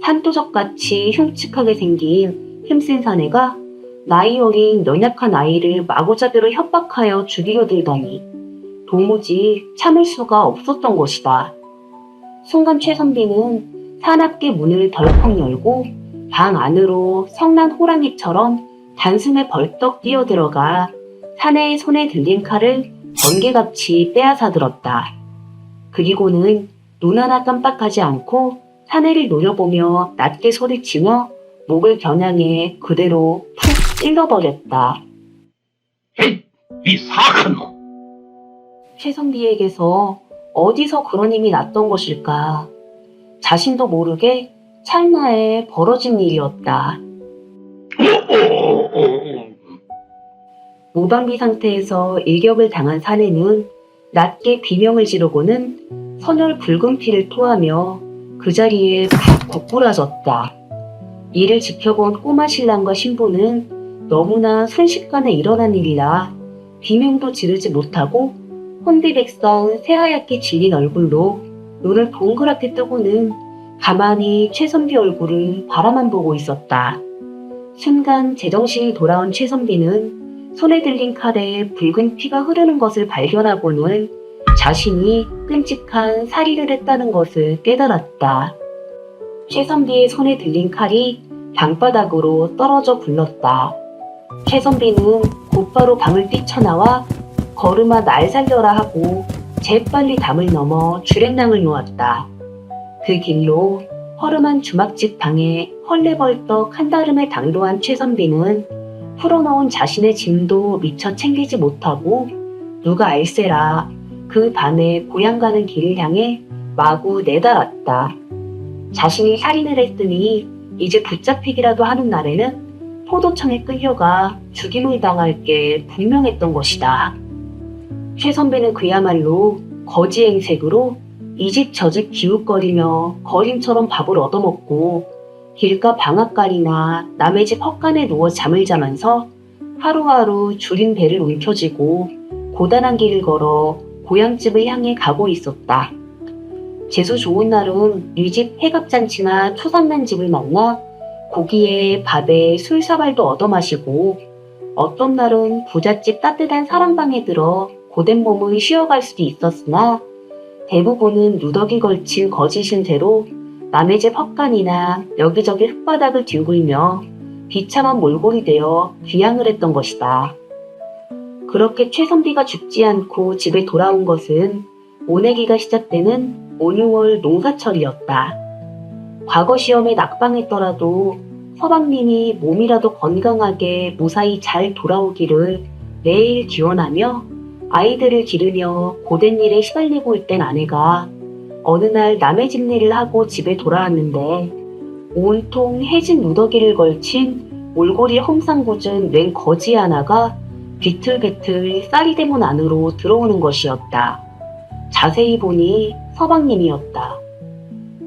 산도적같이 흉측하게 생긴 힘센 사내가 나이 어린 연약한 아이를 마구잡이로 협박하여 죽이려 들다니 도무지 참을 수가 없었던 것이다. 순간 최선비는 사납게 문을 덜컥 열고 방 안으로 성난 호랑이처럼 단숨에 벌떡 뛰어들어가 사내의 손에 들린 칼을 번개같이 빼앗아 들었다. 그리고는 눈 하나 깜빡하지 않고 사내를 노려보며 낮게 소리치며 목을 겨냥해 그대로 푹 찔러버렸다. 헤이, 이 사악한 놈! 최선비에게서 어디서 그런 힘이 났던 것일까? 자신도 모르게 찰나에 벌어진 일이었다. 무방비 상태에서 일격을 당한 사내는 낮게 비명을 지르고는 선열 붉은 피를 토하며 그 자리에 푹 고꾸라졌다. 이를 지켜본 꼬마 신랑과 신부는 너무나 순식간에 일어난 일이라 비명도 지르지 못하고 혼비백산 새하얗게 질린 얼굴로 눈을 동그랗게 뜨고는 가만히 최선비 얼굴을 바라만 보고 있었다. 순간 제정신이 돌아온 최선비는 손에 들린 칼에 붉은 피가 흐르는 것을 발견하고는 자신이 끔찍한 살인을 했다는 것을 깨달았다. 최선비의 손에 들린 칼이 방바닥으로 떨어져 굴렀다. 최선비는 곧바로 방을 뛰쳐나와 걸음아 날 살려라 하고 재빨리 담을 넘어 주랭랑을 놓았다. 그 길로 허름한 주막집 방에 헐레벌떡 한달음에 당도한 최선비는 풀어놓은 자신의 짐도 미처 챙기지 못하고 누가 알세라 그 밤에 고향 가는 길을 향해 마구 내달았다. 자신이 살인을 했으니 이제 붙잡히기라도 하는 날에는 포도청에 끌려가 죽임을 당할 게 분명했던 것이다. 최선비는 그야말로 거지 행색으로 이 집 저 집 기웃거리며 거림처럼 밥을 얻어먹고 길가 방앗간이나 남의 집 헛간에 누워 잠을 자면서 하루하루 줄인 배를 움켜쥐고 고단한 길을 걸어 고향집을 향해 가고 있었다. 재수 좋은 날은 뉘집 해갑잔치나 초상난 집을 만나 고기에 밥에 술사발도 얻어마시고 어떤 날은 부잣집 따뜻한 사랑방에 들어 고된 몸을 쉬어갈 수도 있었으나 대부분은 누더기 걸친 거짓 신세로 남의 집 헛간이나 여기저기 흙바닥을 뒤굴며 비참한 몰골이 되어 귀향을 했던 것이다. 그렇게 최선비가 죽지 않고 집에 돌아온 것은 모내기가 시작되는 5, 6월 농사철이었다. 과거 시험에 낙방했더라도 서방님이 몸이라도 건강하게 무사히 잘 돌아오기를 매일 기원하며 아이들을 기르며 고된 일에 시달리고 있던 아내가 어느 날 남의 집일을 하고 집에 돌아왔는데 온통 해진 누더기를 걸친 몰골이 험상궂은 웬 거지 하나가 비틀비틀 쌀이대문 안으로 들어오는 것이었다. 자세히 보니 서방님이었다.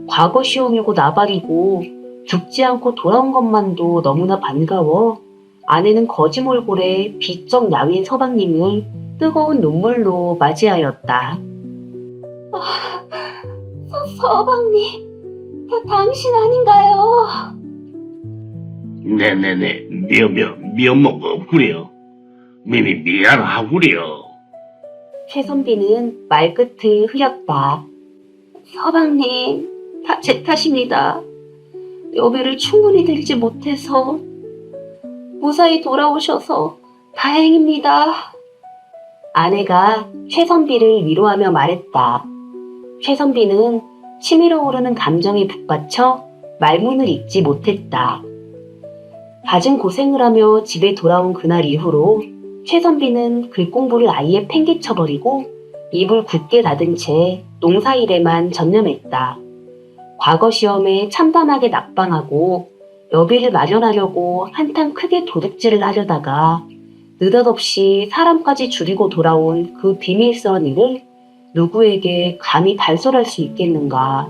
과거 시험이고 나발이고 죽지 않고 돌아온 것만도 너무나 반가워 아내는 거지 몰골에 비쩍 야윈 서방님을 뜨거운 눈물로 맞이하였다. 서방님, 당신 아닌가요? 네네네, 미안먹구려. 미안하구려. 최선비는 말끝을 흐렸다. 서방님, 다 제 탓입니다. 여배를 충분히 들지 못해서 무사히 돌아오셔서 다행입니다. 아내가 최선비를 위로하며 말했다. 최선비는 치밀어 오르는 감정에 북받쳐 말문을 잇지 못했다. 갖은 고생을 하며 집에 돌아온 그날 이후로 최선비는 글 공부를 아예 팽개쳐버리고 입을 굳게 닫은 채 농사일에만 전념했다. 과거 시험에 참담하게 낙방하고 여비를 마련하려고 한탕 크게 도둑질을 하려다가 느닷없이 사람까지 죽이고 돌아온 그 비밀스러운 일을 누구에게 감히 발설할 수 있겠는가.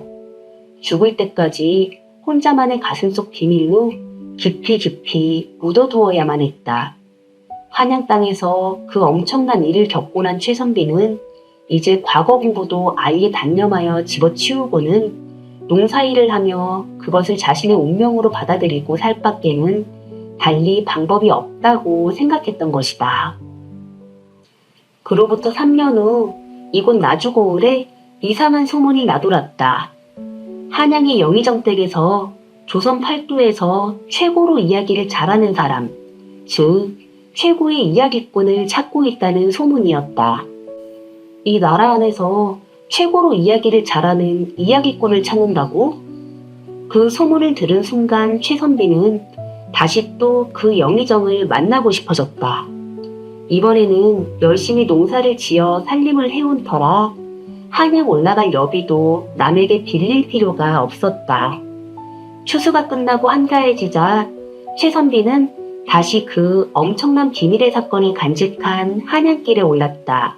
죽을 때까지 혼자만의 가슴속 비밀로 깊이 묻어두어야만 했다. 한양 땅에서 그 엄청난 일을 겪고 난 최선비는 이제 과거 공부도 아예 단념하여 집어치우고는 농사일을 하며 그것을 자신의 운명으로 받아들이고 살 밖에는 달리 방법이 없다고 생각했던 것이다. 그로부터 3년 후 이곳 나주고을에 이상한 소문이 나돌았다. 한양의 영의정 댁에서 조선 팔도에서 최고로 이야기를 잘하는 사람, 즉 최고의 이야기꾼을 찾고 있다는 소문이었다. 이 나라 안에서 최고로 이야기를 잘하는 이야기꾼을 찾는다고? 그 소문을 들은 순간 최선비는 다시 또 그 영의정을 만나고 싶어졌다. 이번에는 열심히 농사를 지어 살림을 해온 터라 한양 올라갈 여비도 남에게 빌릴 필요가 없었다. 추수가 끝나고 한가해지자 최선비는 다시 그 엄청난 비밀의 사건을 간직한 한양길에 올랐다.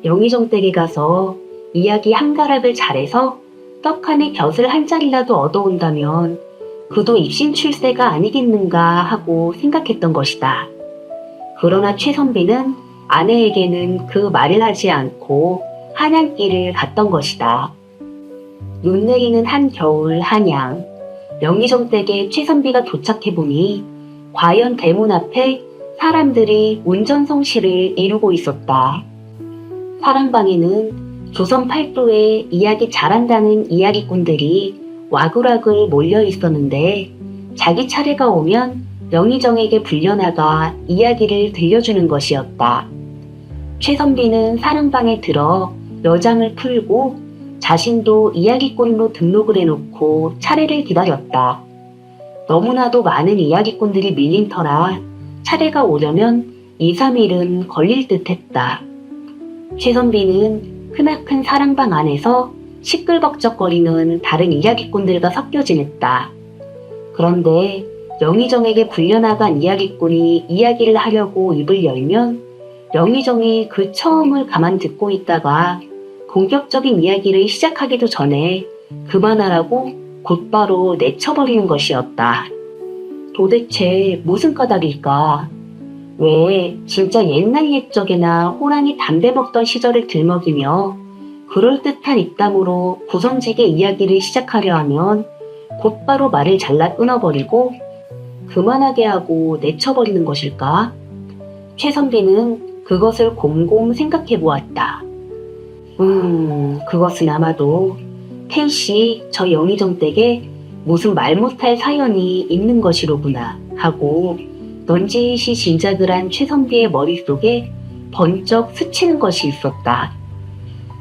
영의정 댁에 가서 이야기 한 가락을 잘해서 떡하니 벼슬 한 자리라도 얻어온다면 그도 입신출세가 아니겠는가 하고 생각했던 것이다. 그러나 최선비는 아내에게는 그 말을 하지 않고 한양길을 갔던 것이다. 눈 내리는 한겨울 한양, 영의정 댁에 최선비가 도착해보니 과연 대문 앞에 사람들이 운전성시를 이루고 있었다. 사랑방에는 조선 팔도에 이야기 잘한다는 이야기꾼들이 와글와글 몰려 있었는데 자기 차례가 오면 영의정에게 불려나가 이야기를 들려주는 것이었다. 최선비는 사랑방에 들어 여장을 풀고 자신도 이야기꾼으로 등록을 해놓고 차례를 기다렸다. 너무나도 많은 이야기꾼들이 밀린 터라 차례가 오려면 2, 3일은 걸릴 듯 했다. 최선비는 크나큰 사랑방 안에서 시끌벅적거리는 다른 이야기꾼들과 섞여 지냈다. 그런데 영의정에게 불려나간 이야기꾼이 이야기를 하려고 입을 열면 영의정이 그 처음을 가만 듣고 있다가 본격적인 이야기를 시작하기도 전에 그만하라고 곧바로 내쳐버리는 것이었다. 도대체 무슨 까닭일까? 왜 진짜 옛날 옛적에나 호랑이 담배 먹던 시절을 들먹이며 그럴듯한 입담으로 구성지게 이야기를 시작하려 하면 곧바로 말을 잘라 끊어버리고 그만하게 하고 내쳐버리는 것일까? 최선비는 그것을 곰곰 생각해 보았다. 그것은 아마도 텔씨 저 영의정 댁에 무슨 말 못할 사연이 있는 것이로구나 하고 넌지시 짐작을 한 최선비의 머릿속에 번쩍 스치는 것이 있었다.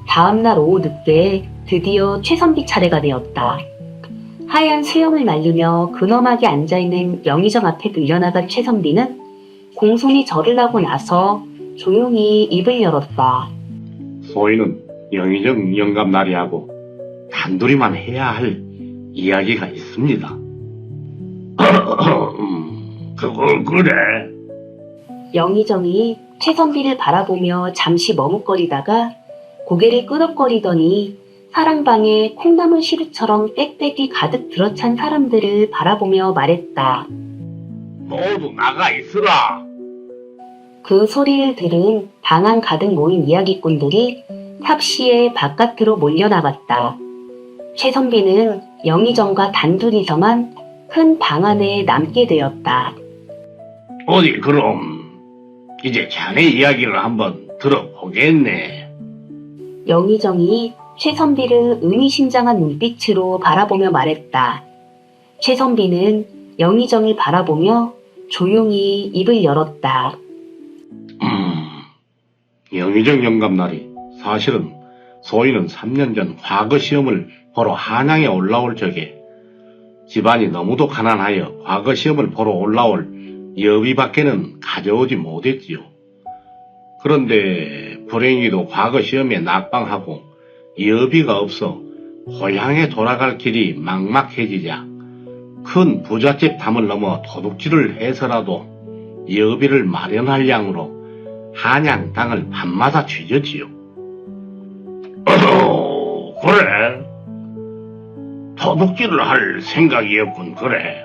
다음날 오후 늦게 드디어 최선비 차례가 되었다. 하얀 수염을 말리며 근엄하게 앉아있는 영의정 앞에 밀려나간 최선비는 공손히 절을 하고 나서 조용히 입을 열었다. 소인은 영의정 영감나리하고 단둘이만 해야 할 이야기가 있습니다. 그걸 그래? 영의정이 최선비를 바라보며 잠시 머뭇거리다가 고개를 끄덕거리더니 사랑방에 콩나물 시루처럼 빽빽이 가득 들어찬 사람들을 바라보며 말했다. 모두 나가 있으라. 그 소리를 들은 방 안 가득 모인 이야기꾼들이 삽시에 바깥으로 몰려나갔다. 최선비는 영의정과 단둘이서만 큰 방 안에 남게 되었다. 어디 그럼 이제 자네 이야기를 한번 들어보겠네. 영의정이 최선비를 의미심장한 눈빛으로 바라보며 말했다. 최선비는 영의정을 바라보며 조용히 입을 열었다. 영의정 영감나리, 사실은 소인은 3년 전 과거 시험을 보러 한양에 올라올 적에 집안이 너무도 가난하여 과거 시험을 보러 올라올 여비밖에는 가져오지 못했지요. 그런데 불행히도 과거 시험에 낙방하고 여비가 없어 고향에 돌아갈 길이 막막해지자 큰 부잣집 담을 넘어 도둑질을 해서라도 여비를 마련할 양으로 한양 땅을 밤마다 뒤졌지요. 그래? 도둑질을 할 생각이었군, 그래.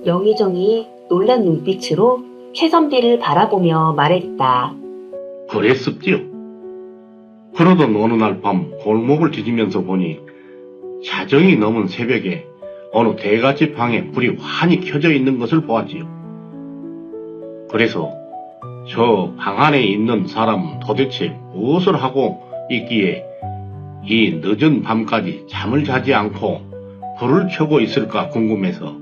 영의정이 놀란 눈빛으로 최선비를 바라보며 말했다. 그랬었지요. 그러던 어느 날 밤 골목을 뒤지면서 보니 자정이 넘은 새벽에 어느 대갓집 방에 불이 환히 켜져 있는 것을 보았지요. 그래서 저 방 안에 있는 사람은 도대체 무엇을 하고 있기에 이 늦은 밤까지 잠을 자지 않고 불을 켜고 있을까 궁금해서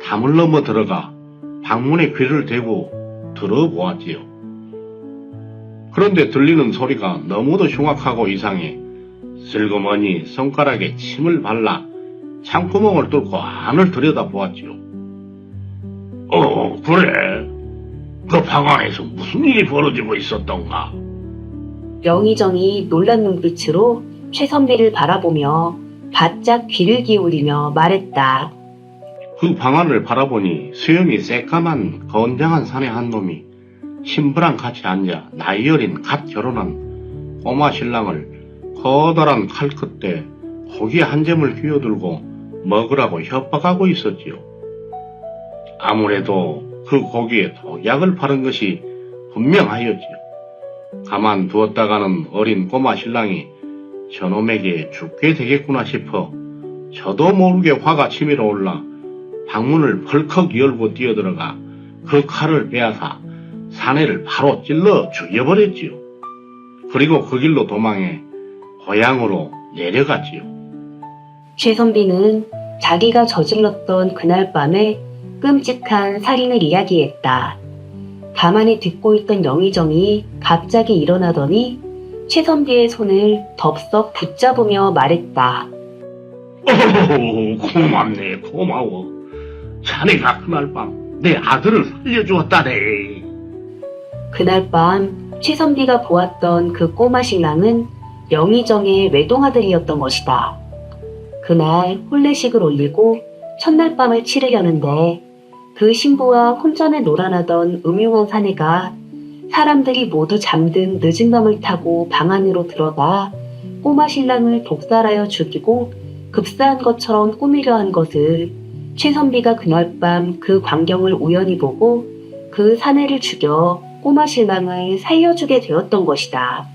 담을 넘어 들어가 방문에 귀를 대고 들어보았지요. 그런데 들리는 소리가 너무도 흉악하고 이상해 슬그머니 손가락에 침을 발라 창구멍을 뚫고 안을 들여다보았지요. 그래? 그 방 안에서 무슨 일이 벌어지고 있었던가? 명희정이 놀란 눈빛으로 최선비를 바라보며 바짝 귀를 기울이며 말했다. 그 방 안을 바라보니 수염이 새까만 건장한 사내 한 놈이 신부랑 같이 앉아 나이 어린 갓 결혼한 꼬마 신랑을 커다란 칼끝에 고기 한 점을 휘어들고 먹으라고 협박하고 있었지요. 아무래도 그 고기에 독약을 바른 것이 분명하였지요. 가만 두었다가는 어린 꼬마 신랑이 저놈에게 죽게 되겠구나 싶어 저도 모르게 화가 치밀어 올라 방문을 벌컥 열고 뛰어들어가 그 칼을 빼앗아 사내를 바로 찔러 죽여버렸지요. 그리고 그 길로 도망해 고향으로 내려갔지요. 최선비는 자기가 저질렀던 그날 밤에 끔찍한 살인을 이야기했다. 가만히 듣고 있던 명희정이 갑자기 일어나더니 최선비의 손을 덥석 붙잡으며 말했다. 고맙네, 고마워. 자네가 그날 밤 내 아들을 살려주었다네. 그날 밤 최선비가 보았던 그 꼬마 신랑은 명희정의 외동아들이었던 것이다. 그날 혼례식을 올리고 첫날 밤을 치르려는데 그 신부와 혼전에 놀아나던 음흉한 사내가 사람들이 모두 잠든 늦은 밤을 타고 방 안으로 들어가 꼬마 신랑을 독살하여 죽이고 급사한 것처럼 꾸미려 한 것을 최선비가 그날 밤 그 광경을 우연히 보고 그 사내를 죽여 꼬마 신랑을 살려주게 되었던 것이다.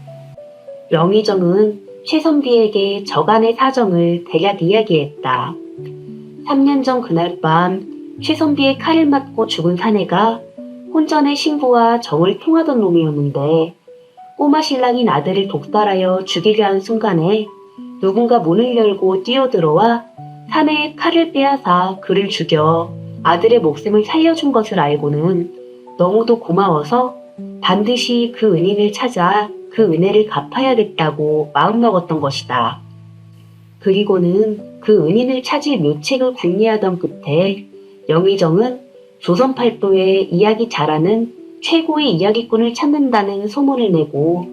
명희정은 최선비에게 저간의 사정을 대략 이야기했다. 3년 전 그날 밤 최선비의 칼을 맞고 죽은 사내가 혼전의 신부와 정을 통하던 놈이었는데 꼬마 신랑인 아들을 독살하여 죽이려 한 순간에 누군가 문을 열고 뛰어들어와 사내의 칼을 빼앗아 그를 죽여 아들의 목숨을 살려준 것을 알고는 너무도 고마워서 반드시 그 은인을 찾아 그 은혜를 갚아야겠다고 마음먹었던 것이다. 그리고는 그 은인을 찾을 묘책을 궁리하던 끝에 명희정은 조선팔도에 이야기 잘하는 최고의 이야기꾼을 찾는다는 소문을 내고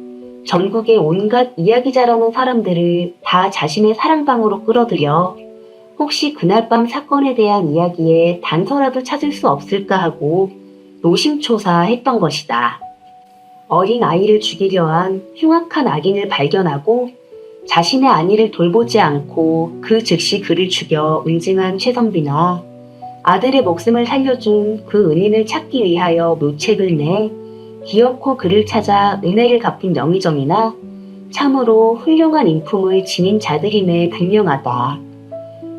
전국의 온갖 이야기 잘하는 사람들을 다 자신의 사랑방으로 끌어들여 혹시 그날 밤 사건에 대한 이야기에 단서라도 찾을 수 없을까 하고 노심초사했던 것이다. 어린 아이를 죽이려 한 흉악한 악인을 발견하고 자신의 안위를 돌보지 않고 그 즉시 그를 죽여 응징한 최선비나 아들의 목숨을 살려준 그 은인을 찾기 위하여 묘책을 내 기어코 그를 찾아 은혜를 갚은 명희정이나 참으로 훌륭한 인품을 지닌 자들임에 분명하다.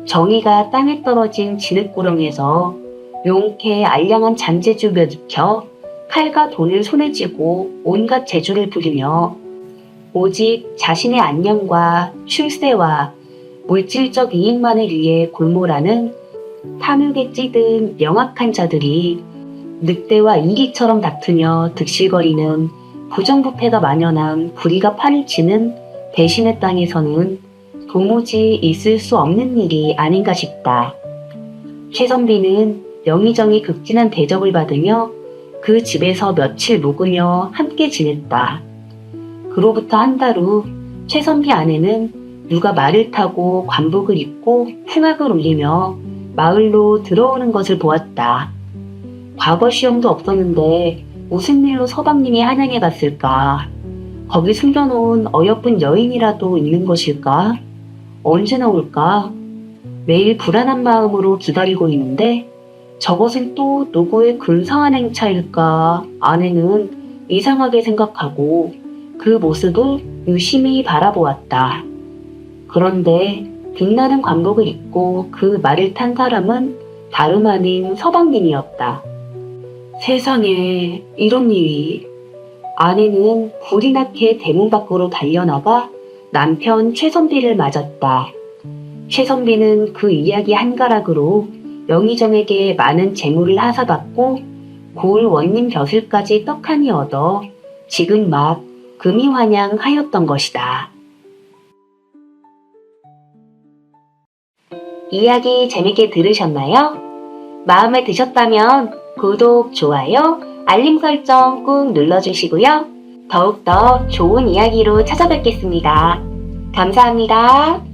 정의가 땅에 떨어진 진흙구렁에서 용케 알량한 잔재주 며 칼과 돈을 손에 쥐고 온갖 재주를 부리며 오직 자신의 안녕과 출세와 물질적 이익만을 위해 골몰하는 탐욕에 찌든 명확한 자들이 늑대와 이리처럼 다투며 득실거리는 부정부패가 만연한 불의가 판을 치는 배신의 땅에서는 도무지 있을 수 없는 일이 아닌가 싶다. 최선비는 명희정이 극진한 대접을 받으며 그 집에서 며칠 묵으며 함께 지냈다. 그로부터 한 달 후 최선비 아내는 누가 말을 타고 관복을 입고 풍악을 울리며 마을로 들어오는 것을 보았다. 과거 시험도 없었는데 무슨 일로 서방님이 한양에 갔을까? 거기 숨겨놓은 어여쁜 여인이라도 있는 것일까? 언제 나올까? 매일 불안한 마음으로 기다리고 있는데 저것은 또 누구의 근사한 행차일까? 아내는 이상하게 생각하고 그 모습을 유심히 바라보았다. 그런데 빛나는 관복을 입고 그 말을 탄 사람은 다름 아닌 서방님이었다. 세상에 이런 일이. 아내는 불이 나게 대문 밖으로 달려나가 남편 최선비를 맞았다. 최선비는 그 이야기 한 가락으로 명희정에게 많은 재물을 하사받고 고을 원님 벼슬까지 떡하니 얻어 지금 막 금이환영하였던 것이다. 이야기 재밌게 들으셨나요? 마음에 드셨다면 구독, 좋아요, 알림 설정 꾹 눌러주시고요. 더욱더 좋은 이야기로 찾아뵙겠습니다. 감사합니다.